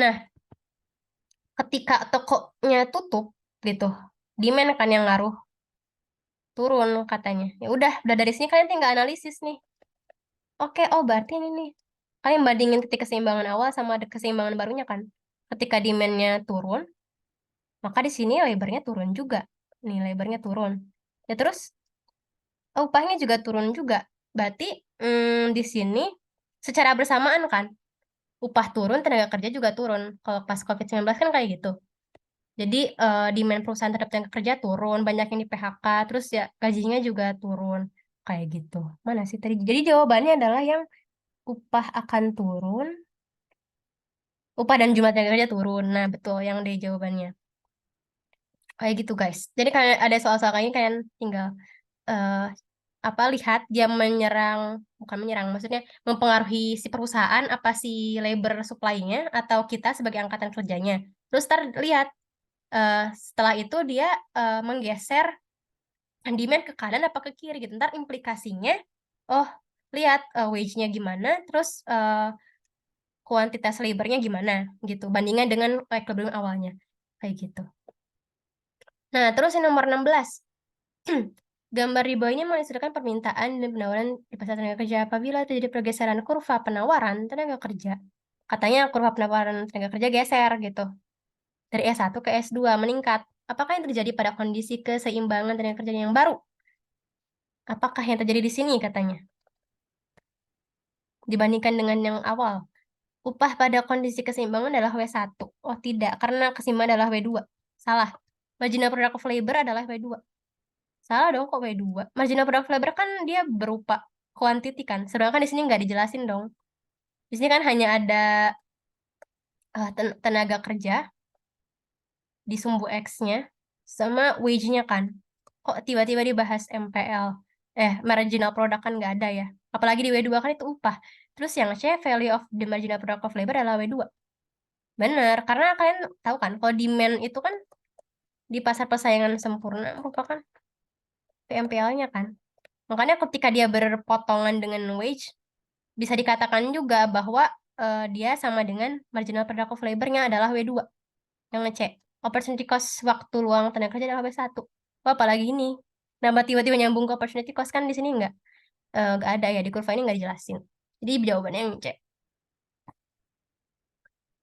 Speaker 1: Nah, ketika tokonya tutup gitu, demand kan yang ngaruh turun katanya. Ya udah dari sini kalian tinggal analisis nih. Oke, oh berarti ini nih. Kalian bandingin titik keseimbangan awal sama ada keseimbangan barunya kan. Ketika demandnya turun, maka di sini lebarnya turun juga. Nih lebarnya turun. Ya terus upahnya juga turun juga. Berarti di sini secara bersamaan kan. upah turun, tenaga kerja juga turun. Kalau pas COVID-19 kan kayak gitu. Jadi demand perusahaan terhadap tenaga kerja turun, banyak yang di PHK, terus ya gajinya juga turun. Kayak gitu. Mana sih tadi? Jadi jawabannya adalah yang upah akan turun, upah dan jumlah tenaga kerja turun. Nah, betul yang D jawabannya. Kayak gitu, guys. Jadi kayak ada soal-soal kayak ini kalian tinggal eh, lihat dia menyerang, bukan menyerang, maksudnya mempengaruhi si perusahaan apa si labor supply-nya atau kita sebagai angkatan kerjanya. Terus ntar lihat setelah itu dia menggeser demand ke kanan apa ke kiri gitu. Ntar implikasinya, oh lihat wage-nya gimana, terus kuantitas labornya gimana gitu, bandingkan dengan equilibrium awalnya. Kayak gitu. Nah, terus yang nomor 16. Gambar di bawah ini mengistilahkan permintaan dan penawaran di pasar tenaga kerja apabila terjadi pergeseran kurva penawaran tenaga kerja. Katanya kurva penawaran tenaga kerja geser gitu. Dari S1 ke S2 meningkat. Apakah yang terjadi pada kondisi keseimbangan tenaga kerja yang baru? Apakah yang terjadi di sini katanya? Dibandingkan dengan yang awal. Upah pada kondisi keseimbangan adalah W1. Oh tidak, karena keseimbangan adalah W2. Salah. Marginal product of labor adalah W2. Salah dong kok W2. Marginal product of labor kan dia berupa quantity kan. Sedangkan di sini nggak dijelasin dong. Di sini kan hanya ada tenaga kerja di sumbu X-nya sama wage-nya kan. Kok tiba-tiba dibahas MPL? Marginal product kan nggak ada ya. Apalagi di W2 kan itu upah. Terus yang C, value of the marginal product of labor adalah W2. Bener, karena kalian tahu kan, kalau demand itu kan di pasar persaingan sempurna merupakan PMPL-nya kan. Makanya ketika dia berpotongan dengan wage, bisa dikatakan juga bahwa dia sama dengan marginal product of labor-nya adalah W2 yang ngecek. Opportunity cost waktu luang tenaga kerja adalah W1. Oh, apalagi ini. Nambah tiba-tiba nyambung ke opportunity cost kan di sini nggak ada ya, di kurva ini nggak dijelasin. Jadi jawabannya yang cek.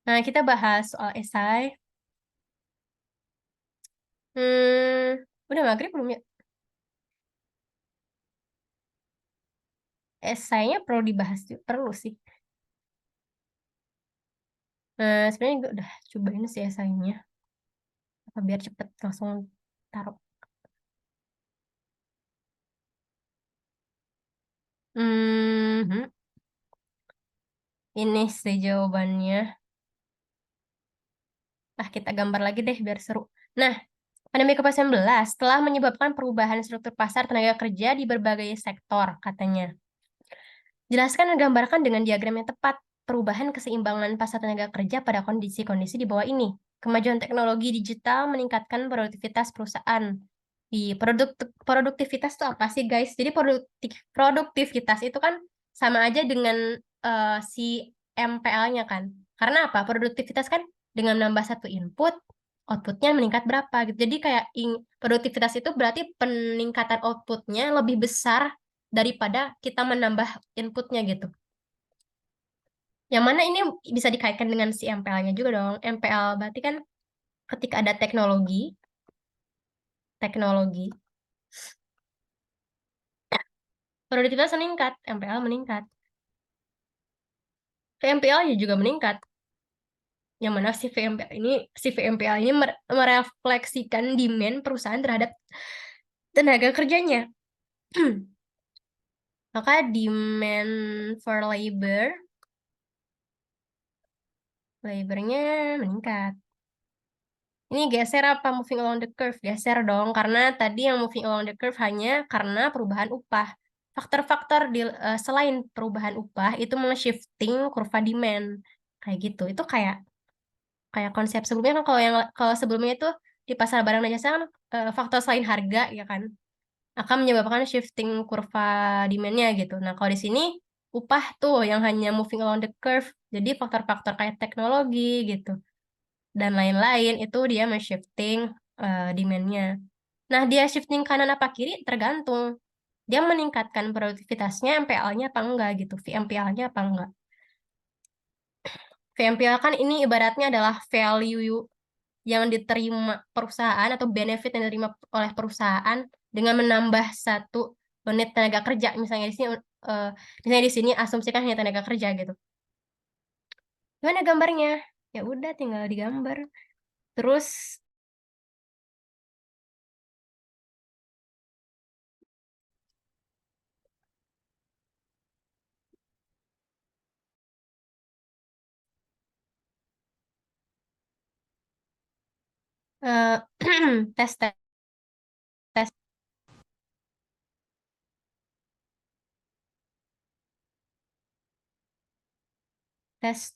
Speaker 1: Nah, kita bahas soal esai. Udah maghrib belum ya? Esainya perlu dibahas juga, perlu sih. Nah, sebenarnya gue udah cobain sih esainya. Apa biar cepet langsung taruh. Hmm, ini sih jawabannya. Kita gambar lagi deh biar seru. Nah, pandemi COVID-19 telah menyebabkan perubahan struktur pasar tenaga kerja di berbagai sektor, katanya. Jelaskan dan gambarkan dengan diagram yang tepat perubahan keseimbangan pasar tenaga kerja pada kondisi-kondisi di bawah ini. Kemajuan teknologi digital meningkatkan produktivitas perusahaan. Di produktivitas itu apa sih, guys? Jadi produktivitas itu kan sama aja dengan si MPL-nya kan. Karena apa? Produktivitas kan dengan menambah satu input, outputnya meningkat berapa gitu. Jadi kayak produktivitas itu berarti peningkatan outputnya lebih besar daripada kita menambah inputnya gitu. Yang mana ini bisa dikaitkan dengan si MPL-nya juga dong. MPL berarti kan ketika ada teknologi, produktivitas meningkat, MPL meningkat. VMPL-nya juga meningkat. Yang mana si VMPL ini merefleksikan demand perusahaan terhadap tenaga kerjanya. Maka demand for labornya meningkat. Ini geser apa moving along the curve? Geser dong, karena tadi yang moving along the curve hanya karena perubahan upah. Faktor-faktor selain perubahan upah itu shifting kurva demand. Kayak gitu. Itu kayak kayak konsep sebelumnya kan, kalau sebelumnya itu di pasar barang dan jasa kan faktor selain harga ya kan akan menyebabkan shifting kurva demand-nya gitu. Nah, kalau di sini upah tuh yang hanya moving along the curve. Jadi faktor-faktor kayak teknologi gitu dan lain-lain itu dia men-shifting demand-nya. Nah, dia shifting kanan apa kiri tergantung. Dia meningkatkan produktivitasnya MPL-nya apa enggak gitu, VMPL-nya apa enggak. VMPL kan ini ibaratnya adalah value yang diterima perusahaan atau benefit yang diterima oleh perusahaan dengan menambah satu unit tenaga kerja. Misalnya di sini asumsikan hanya tenaga kerja gitu. Gimana gambarnya? Ya udah tinggal digambar. Terus eh, tes tes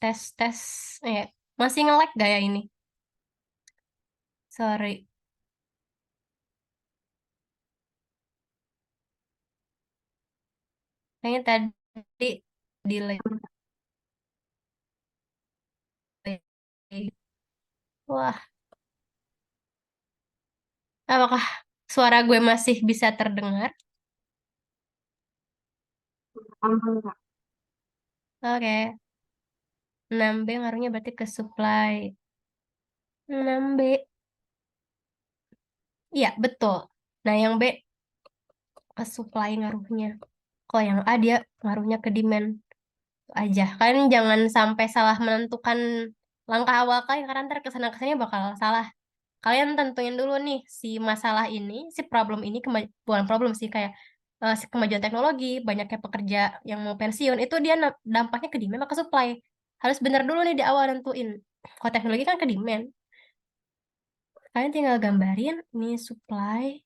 Speaker 1: tes tes. Masih nge-lag gak ya ini? Sorry. Kayaknya tadi delay. Wah, apakah suara gue masih bisa terdengar? Oke, 6B ngaruhnya berarti ke supply. 6B. Iya, betul. Nah, yang B ke supply ngaruhnya. Kalau yang A dia ngaruhnya ke demand aja. Kalian jangan sampai salah menentukan langkah awal kalian karena ntar kesana-kesananya bakal salah. Kalian tentuin dulu nih si masalah ini, si problem ini, bukan problem sih kayak si kemajuan teknologi, banyaknya pekerja yang mau pensiun, itu dia dampaknya ke demand atau ke supply. Harus bener dulu nih di awal nentuin. Kalau teknologi kan ke demand. Kalian tinggal gambarin, ini supply,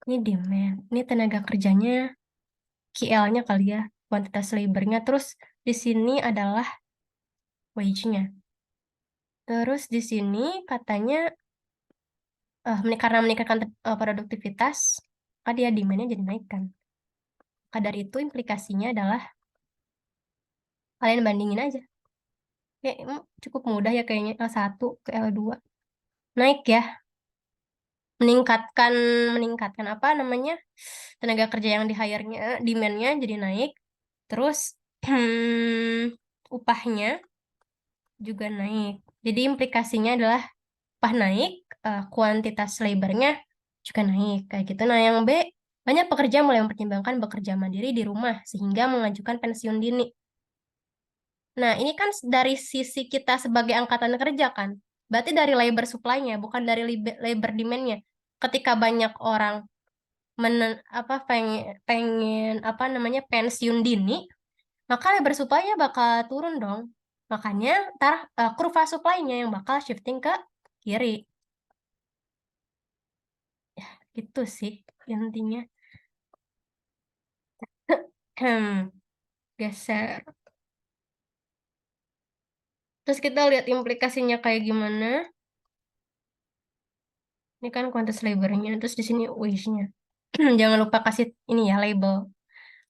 Speaker 1: ini demand, ini tenaga kerjanya, QL-nya kali ya, kuantitas labornya. Terus di sini adalah wage-nya. Terus di sini katanya karena meningkatkan produktivitas, maka dia demand-nya jadi naik kan. Maka dari itu implikasinya adalah kalian bandingin aja. Ya, cukup mudah ya kayaknya L1 ke L2. Naik ya, meningkatkan meningkatkan apa namanya? Tenaga kerja yang di hire-nya, demand-nya jadi naik. Terus upahnya juga naik. Jadi implikasinya adalah upah naik, kuantitas labornya juga naik kayak gitu. Nah, yang B, banyak pekerja mulai mempertimbangkan bekerja mandiri di rumah sehingga mengajukan pensiun dini. Nah, ini kan dari sisi kita sebagai angkatan kerja kan. Berarti dari labor supply-nya, bukan dari labor demand-nya. Ketika banyak orang pengen apa namanya pensiun dini, maka labor supply-nya bakal turun dong. Makanya ntar kurva supply-nya yang bakal shifting ke kiri. Gitu sih intinya. Geser. Terus kita lihat implikasinya kayak gimana. Ini kan kuantitas labornya, terus di sini wage-nya. Jangan lupa kasih ini ya label,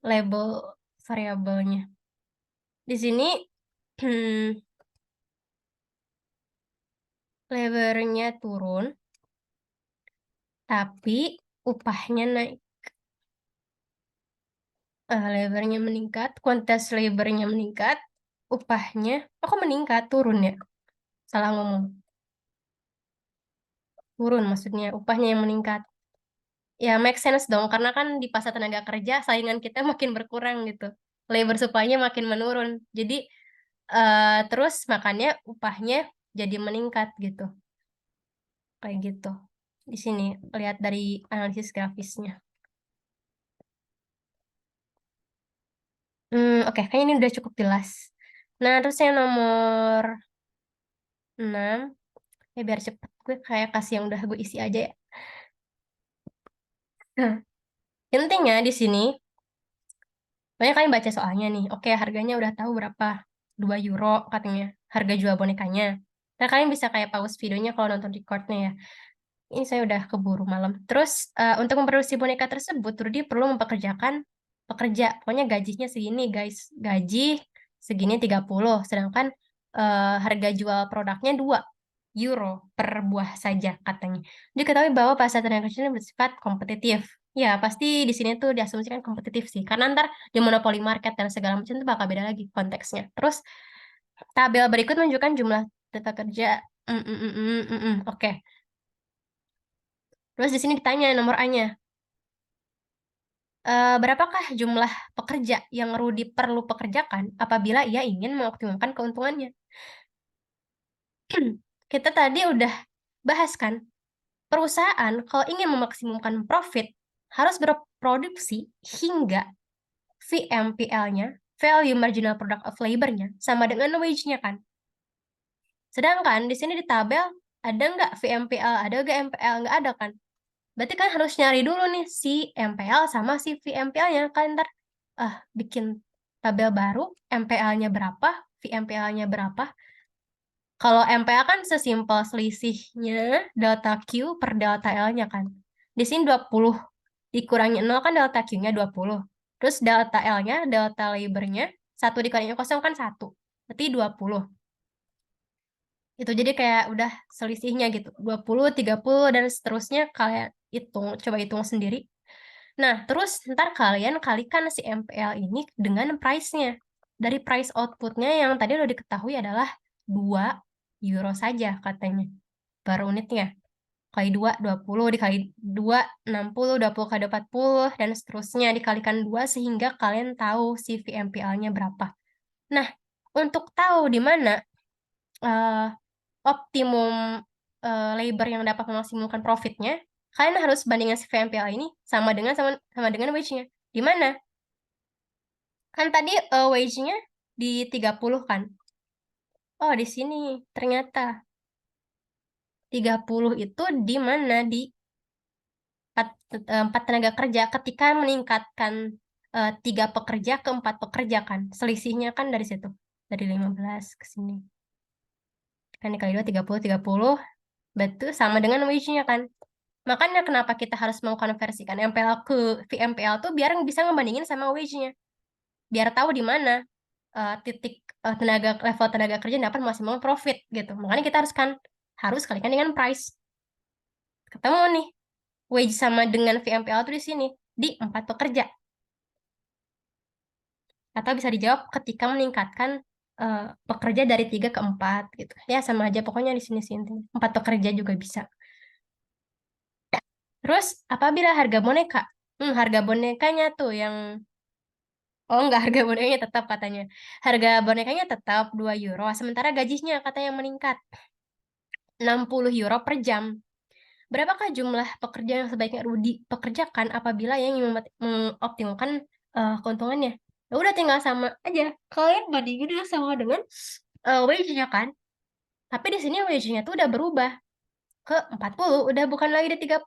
Speaker 1: label variabelnya. Di sini labornya turun, tapi upahnya naik. Labornya meningkat, kuantitas labornya meningkat, upahnya, kok meningkat, turun ya? Salah ngomong. Turun maksudnya, upahnya yang meningkat. Ya, make sense dong, karena kan di pasar tenaga kerja saingan kita makin berkurang gitu. Labor supply-nya makin menurun. Jadi, terus makanya upahnya jadi meningkat gitu. Kayak gitu. Di sini, lihat dari analisis grafisnya. Oke, kayaknya ini udah cukup jelas. Nah, terus yang nomor 6, ya biar cepet, gue kayak kasih yang udah gue isi aja ya. Nah, intinya di sini, banyak kalian baca soalnya nih. Oke, harganya udah tahu berapa. 2 euro katanya. Harga jual bonekanya. Nah, kalian bisa kayak pause videonya kalau nonton recordnya ya. Ini saya udah keburu malam. Terus, untuk memproduksi boneka tersebut, Rudy perlu mempekerjakan pekerja. Pokoknya gajinya segini, guys. Gaji segini 30. Sedangkan harga jual produknya 2 euro per buah saja katanya. Diketahui bahwa pasar tenaga kerja ini bersifat kompetitif. Ya, pasti di sini tuh diasumsikan kompetitif sih. Karena ntar di monopoli market dan segala macam itu bakal beda lagi konteksnya. Terus, tabel berikut menunjukkan jumlah data kerja. Oke. Okay. Terus di sini ditanya nomor A-nya. Berapakah jumlah pekerja yang Rudy perlu pekerjakan apabila ia ingin mengoptimalkan keuntungannya? Kita tadi udah bahas kan, perusahaan kalau ingin memaksimumkan profit harus berproduksi hingga VMPL-nya, Value Marginal Product of Labor-nya, sama dengan wage-nya kan. Sedangkan di sini di tabel, ada nggak VMPL, ada nggak MPL, nggak ada kan. Berarti kan harus nyari dulu nih si MPL sama si VMPL-nya. Kan ntar bikin tabel baru, MPL-nya berapa, VMPL-nya berapa. Kalau MPL kan sesimpel selisihnya delta Q per delta L-nya kan. Di sini 20 dikurangi 0 kan delta Q-nya 20. Terus delta L-nya, delta labor-nya, 1 dikurangi 0 kan 1. Berarti 20. Itu jadi kayak udah selisihnya gitu. 20, 30, dan seterusnya kalian hitung, coba hitung sendiri. Nah, terus ntar kalian kalikan si MPL ini dengan price-nya. Dari price output-nya yang tadi udah diketahui adalah 2 euro saja katanya per unitnya. Kali 2, 20, dikali 2, 60, 20 kali 2, 40, dan seterusnya dikalikan 2 sehingga kalian tahu si VMPL-nya berapa. Nah, untuk tahu di mana eh, optimum labor yang dapat memaksimumkan profitnya, kalian harus bandingkan si VMPL ini sama dengan wage-nya. Di mana? Kan tadi wage-nya di 30 kan? Oh, di sini ternyata 30 itu di mana? Di 4 tenaga kerja ketika meningkatkan 3 pekerja ke 4 pekerja kan. Selisihnya kan dari situ. Dari 15 ke sini. Kan dikali 2, 30. Betul, sama dengan wage-nya kan. Makanya kenapa kita harus mengkonversikan MPL ke VMPL tuh biar bisa ngebandingin sama wage-nya. Biar tahu di mana titik level tenaga kerja yang dapat maksimal profit gitu. Makanya kita harus kalikan dengan price. Ketemu nih, wage sama dengan VMPL tuh di sini di 4 pekerja. Atau bisa dijawab ketika meningkatkan pekerja dari 3 ke 4 gitu. Ya sama aja pokoknya di sini 4 pekerja juga bisa. Terus apabila harga boneka? Harga bonekanya tuh yang oh enggak, harga bonekanya tetap katanya. Harga bonekanya tetap 2 euro, sementara gajinya katanya meningkat 60 euro per jam. Berapakah jumlah pekerja yang sebaiknya Rudi pekerjakan apabila yang ingin mengoptimalkan keuntungannya? Ya udah tinggal sama aja. Kalian bandingin ya sama dengan wage-nya kan. Tapi di sini wage-nya tuh udah berubah ke 40, udah bukan lagi di 30.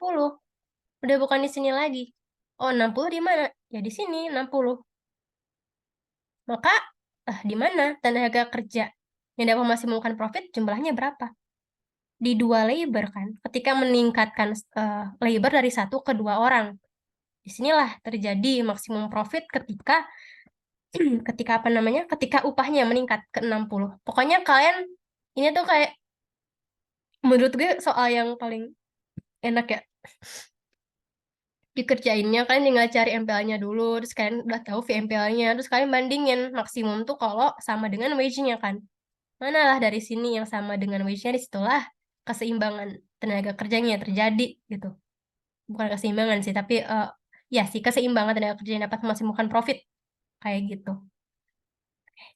Speaker 1: Udah bukan di sini lagi. Oh, 60 di mana? Ya di sini 60. Maka di mana tenaga kerja yang dapat memaksimalkan profit jumlahnya berapa? Di 2 labor kan. Ketika meningkatkan labor dari 1 ke 2 orang. Disinilah terjadi maksimum profit ketika ketika apa namanya? Ketika upahnya meningkat ke 60. Pokoknya kalian ini tuh kayak menurut gue soal yang paling enak ya dikerjainnya. Kalian tinggal cari MPL-nya dulu, terus kalian udah tahu VMPL-nya, terus kalian bandingin maksimum tuh kalau sama dengan wage-nya kan. Manalah dari sini yang sama dengan wage-nya, disitulah keseimbangan tenaga kerjanya terjadi gitu. Bukan keseimbangan sih, tapi ya sih keseimbangan tenaga kerja yang dapat memaksimalkan profit kayak gitu.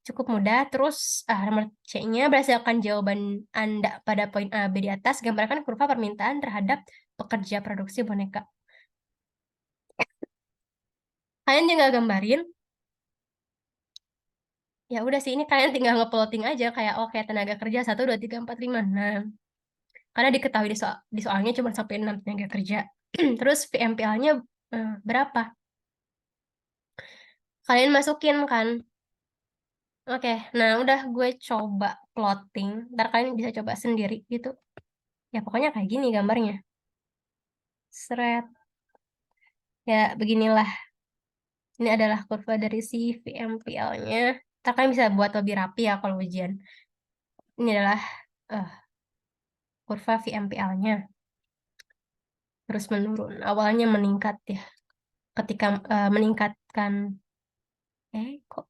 Speaker 1: Cukup mudah. Terus nomor C-nya berdasarkan jawaban Anda pada poin A, B di atas, gambarkan kurva permintaan terhadap pekerja produksi boneka. Kalian tinggal gambarin. Ya udah sih, ini kalian tinggal ngeplotting aja kayak oke tenaga kerja 1, 2, 3, 4, 5, 6. Karena diketahui di soalnya cuma sampai 6 tenaga kerja. Terus VMPL-nya berapa? Kalian masukin kan. Oke, nah udah gue coba plotting. Ntar kalian bisa coba sendiri gitu. Ya pokoknya kayak gini gambarnya. Seret. Ya beginilah. Ini adalah kurva dari si VMPL-nya. Ntar kalian bisa buat lebih rapi ya kalau ujian. Ini adalah eh, kurva VMPL-nya. Terus menurun. Awalnya meningkat ya. Ketika meningkatkan kok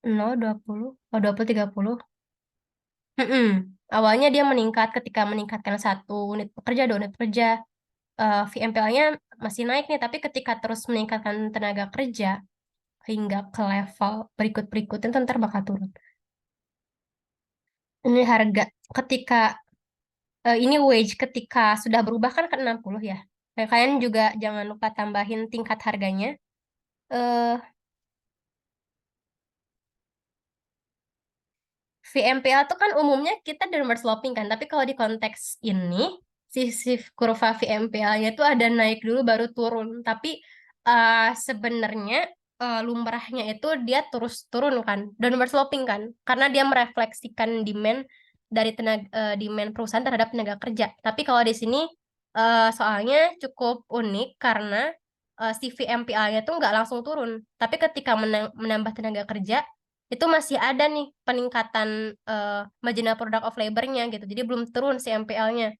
Speaker 1: 0, 20, oh 20, 30. Mm-mm. Awalnya dia meningkat ketika meningkatkan 1 unit pekerja, 2 unit pekerja. VMPL-nya masih naik nih, tapi ketika terus meningkatkan tenaga kerja hingga ke level berikut-berikutnya itu ntar bakal turun. Ini harga ketika ini wage ketika sudah berubah kan ke 60 ya. Nah, kalian juga jangan lupa tambahin tingkat harganya. Eh VMPL tuh kan umumnya kita downward sloping kan, tapi kalau di konteks ini si kurva VMPL-nya tuh ada naik dulu baru turun. Tapi sebenarnya lumrahnya itu dia terus turun kan, downward sloping kan, karena dia merefleksikan demand dari demand perusahaan terhadap tenaga kerja. Tapi kalau di sini soalnya cukup unik karena si VMPL-nya tuh nggak langsung turun, tapi ketika menambah tenaga kerja itu masih ada nih peningkatan marginal product of labor-nya gitu. Jadi belum turun si MPL-nya.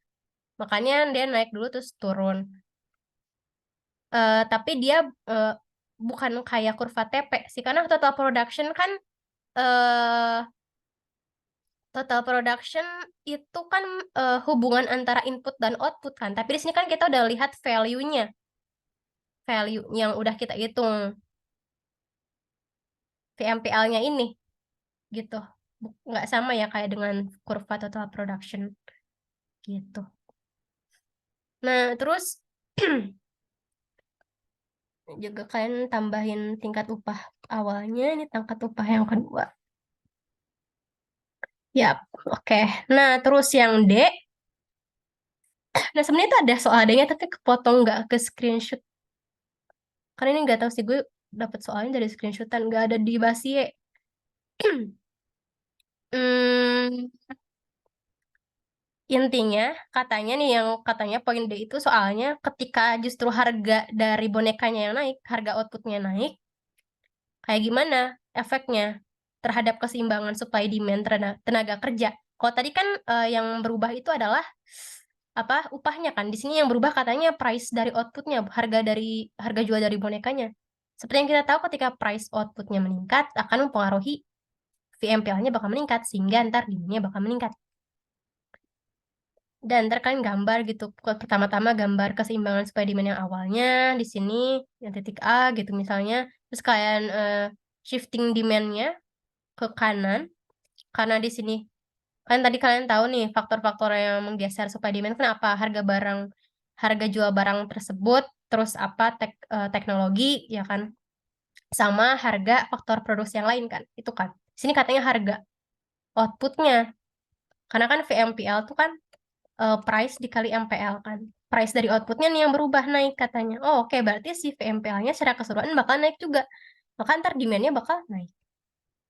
Speaker 1: Makanya dia naik dulu terus turun. Tapi dia eh, bukan kayak kurva TP sih, karena eh, total production itu kan hubungan antara input dan output kan. Tapi di sini kan kita udah lihat value-nya, value yang udah kita hitung VMPL-nya ini gitu. Nggak sama ya kayak dengan kurva total production gitu. Nah, terus juga kalian tambahin tingkat upah awalnya, ini tingkat upah yang kedua. Ya, oke. Nah, terus yang D, nah sebenarnya itu ada soal D-nya tapi kepotong nggak ke screenshot. Karena ini nggak tahu sih gue dapat soalnya dari screenshotan, nggak ada di Basie. Hmm, intinya katanya nih yang katanya poin D itu soalnya ketika justru harga dari bonekanya yang naik, harga outputnya naik, kayak gimana efeknya terhadap keseimbangan supply demand tenaga kerja. Kalau tadi kan yang berubah itu adalah apa upahnya kan. Di sini yang berubah katanya price dari outputnya, harga jual dari bonekanya. Seperti yang kita tahu ketika price outputnya meningkat akan mempengaruhi VMPL-nya bakal meningkat sehingga ntar demand-nya bakal meningkat. Dan ntar kan gambar gitu. Pertama-tama gambar keseimbangan supply demand yang awalnya di sini yang titik A gitu misalnya. Terus kalian shifting demand-nya ke kanan karena di sini kan tadi kalian tahu nih faktor-faktor yang menggeser supply demand kenapa harga jual barang tersebut terus apa teknologi ya kan sama harga faktor produksi yang lain kan itu kan di sini katanya harga outputnya karena kan VMPL tuh kan price dikali MPL kan price dari outputnya nih yang berubah naik katanya oh oke berarti si VMPL-nya secara keseluruhan bakal naik juga maka ntar demand-nya bakal naik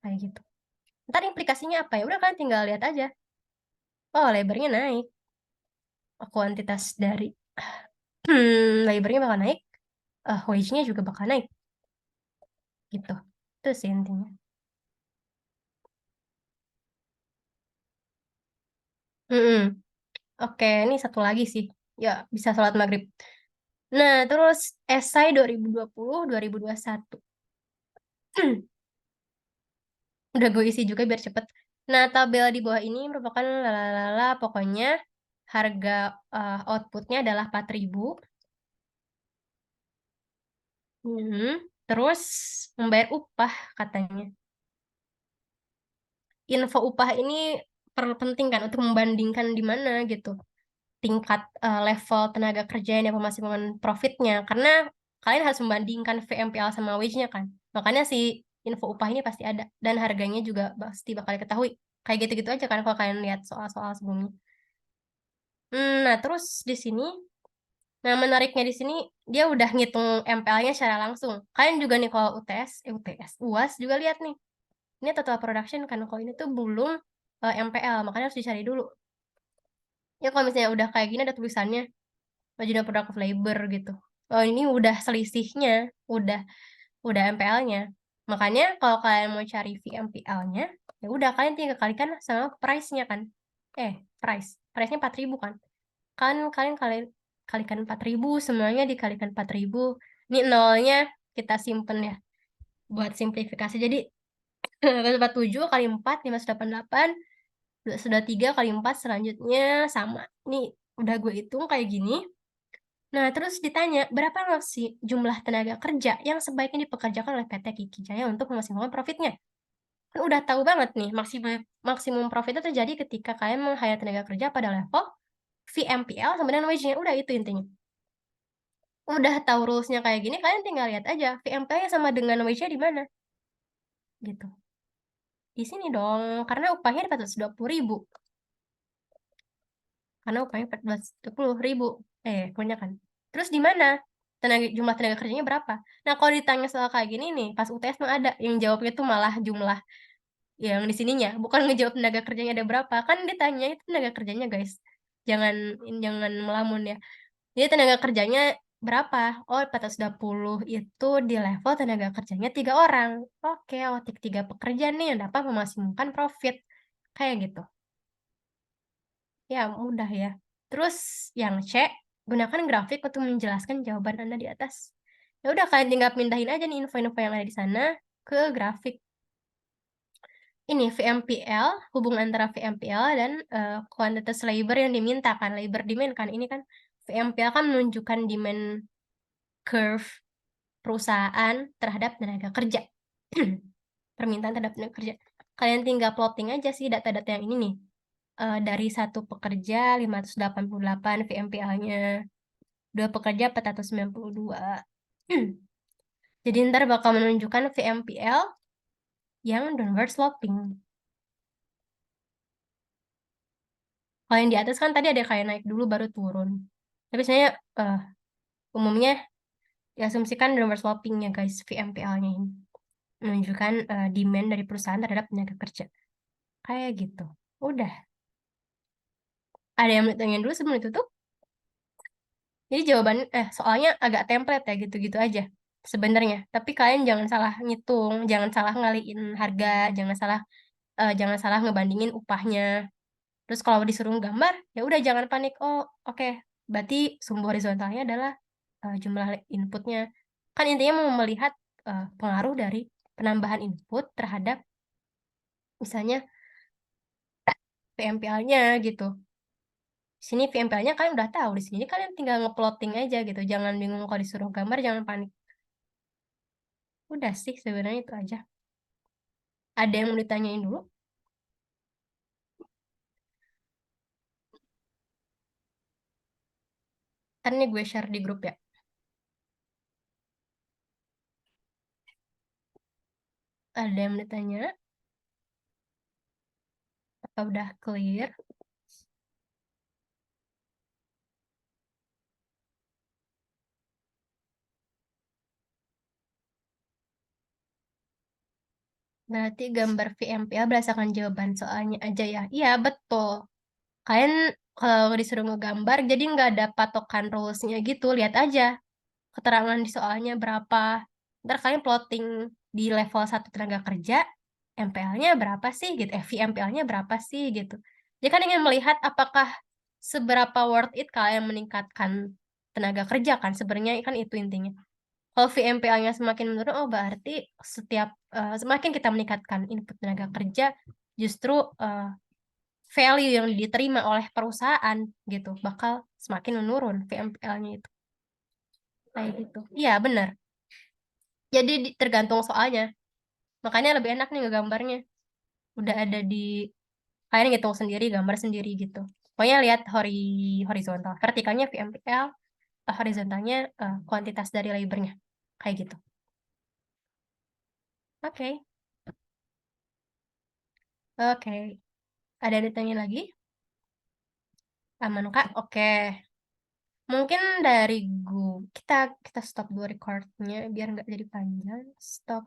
Speaker 1: kayak gitu ntar implikasinya apa ya udah kan tinggal lihat aja oh lebarnya naik kuantitas dari labornya bakal naik, wage-nya juga bakal naik, gitu. Itu sih intinya. Mm-mm. Oke, ini satu lagi sih. Ya, bisa sholat maghrib. Nah, terus esai 2020-2021. Udah gue isi juga biar cepet. Nah, tabel di bawah ini merupakan lalala, pokoknya harga outputnya adalah 4.000. Terus membayar upah katanya. Info upah ini penting kan untuk membandingkan di mana gitu tingkat level tenaga kerja yang masih dengan profitnya karena kalian harus membandingkan VMPL sama wage-nya kan makanya si info upah ini pasti ada dan harganya juga pasti bakal diketahui kayak gitu-gitu aja kan kalau kalian lihat soal-soal sebelumnya. Nah terus di sini nah menariknya di sini dia udah ngitung MPL-nya secara langsung kalian juga nih kalau UTS UAS juga lihat nih ini total production kan kalau ini tuh belum MPL makanya harus dicari dulu ya kalau misalnya udah kayak gini ada tulisannya marginal product of labor gitu. Oh ini udah selisihnya, udah MPL-nya. Makanya kalau kalian mau cari VMPL-nya, ya udah kalian tinggal kalikan sama price-nya kan. Price-nya 4.000 kan. Kalian kalikan 4.000, semuanya dikalikan 4.000. Ini nolnya kita simpen ya buat simplifikasi. Jadi 47 kali 4, 588. Sudah 3 kali 4 selanjutnya sama. Nih udah gue hitung kayak gini. Nah, terus ditanya, berapa nggak sih jumlah tenaga kerja yang sebaiknya dipekerjakan oleh PT Kiki Jaya untuk memaksimalkan profitnya? Kan udah tahu banget nih, maksimum maksimum profit itu terjadi ketika kalian meng-hire tenaga kerja pada level VMPL sama dengan wage-nya. Udah itu intinya. Udah tahu rules-nya kayak gini, kalian tinggal lihat aja VMPL-nya sama dengan wage-nya di mana. Gitu. Di sini dong, karena upahnya 420.000. Karena upahnya 420.000. Punya kan. Terus di mana? Jumlah tenaga kerjanya berapa? Nah, kalau ditanya soal kayak gini nih, pas UTS mah ada yang jawabnya tuh malah jumlah yang di sininya, bukan ngejawab tenaga kerjanya ada berapa. Kan ditanya itu tenaga kerjanya, guys. Jangan jangan melamun ya. Jadi tenaga kerjanya berapa? Oh, 420 itu di level tenaga kerjanya 3 orang. Oke, otik 3 pekerja nih yang dapat memaksimumkan profit. Kayak gitu. Ya, mudah ya. Terus yang C, gunakan grafik untuk menjelaskan jawaban Anda di atas. Ya udah, kalian tinggal pindahin aja nih info-info yang ada di sana ke grafik. Ini VMPL, hubungan antara VMPL dan kuantitas labor yang diminta kan, labor demand kan. Ini kan VMPL kan menunjukkan demand curve perusahaan terhadap tenaga kerja. Permintaan terhadap tenaga kerja. Kalian tinggal plotting aja sih data-data yang ini nih. Dari satu pekerja 588 VMPL-nya, 2 pekerja 492. Jadi ntar bakal menunjukkan VMPL yang downward sloping. Kalau yang di atas kan tadi ada kayak naik dulu baru turun. Tapi sebenarnya umumnya diasumsikan downward sloping ya guys, VMPL-nya ini. Menunjukkan demand dari perusahaan terhadap tenaga kerja. Kayak gitu. Udah. Ada yang mau ditanyain dulu sebelum itu tuh? Jadi jawaban soalnya agak template ya gitu-gitu aja sebenarnya. Tapi kalian jangan salah ngitung, jangan salah ngaliin harga, jangan salah ngebandingin upahnya. Terus kalau disuruh gambar, ya udah jangan panik. Oh, oke. Berarti sumbu horizontalnya adalah jumlah inputnya. Kan intinya mau melihat pengaruh dari penambahan input terhadap misalnya VMPL-nya gitu. Di sini VMPL-nya kalian udah tahu, di sini kalian tinggal ngeplotting aja gitu. Jangan bingung kalau disuruh gambar, jangan panik. Udah sih sebenarnya itu aja. Ada yang mau ditanyain dulu? Ntar nih gue share di grup ya. Ada yang mau ditanya? Apa udah clear? Berarti gambar VMPL berdasarkan jawaban soalnya aja ya. Iya, betul. Kalian kalau disuruh ngegambar, jadi nggak ada patokan rules-nya gitu. Lihat aja keterangan di soalnya berapa. Ntar kalian plotting di level 1 tenaga kerja, MPL-nya berapa sih gitu. VMPL-nya berapa sih gitu. Jadi kan ingin melihat apakah seberapa worth it kalian meningkatkan tenaga kerja kan. Sebenarnya kan itu intinya. Kalau VMPL-nya semakin menurun, oh berarti semakin kita meningkatkan input tenaga kerja, justru value yang diterima oleh perusahaan gitu bakal semakin menurun VMPL-nya itu. Kayak gitu. Iya, benar. Jadi tergantung soalnya. Makanya lebih enak nih ngegambarnya. Udah ada di kalian ngitung sendiri, gambar sendiri gitu. Pokoknya lihat horizontal. Vertikalnya VMPL, horizontalnya kuantitas dari labornya. Kayak gitu. Oke. Oke. Ada yang ditanya lagi? Aman, Kak? Oke. Mungkin dari kita stop dulu recordnya biar nggak jadi panjang. Stop.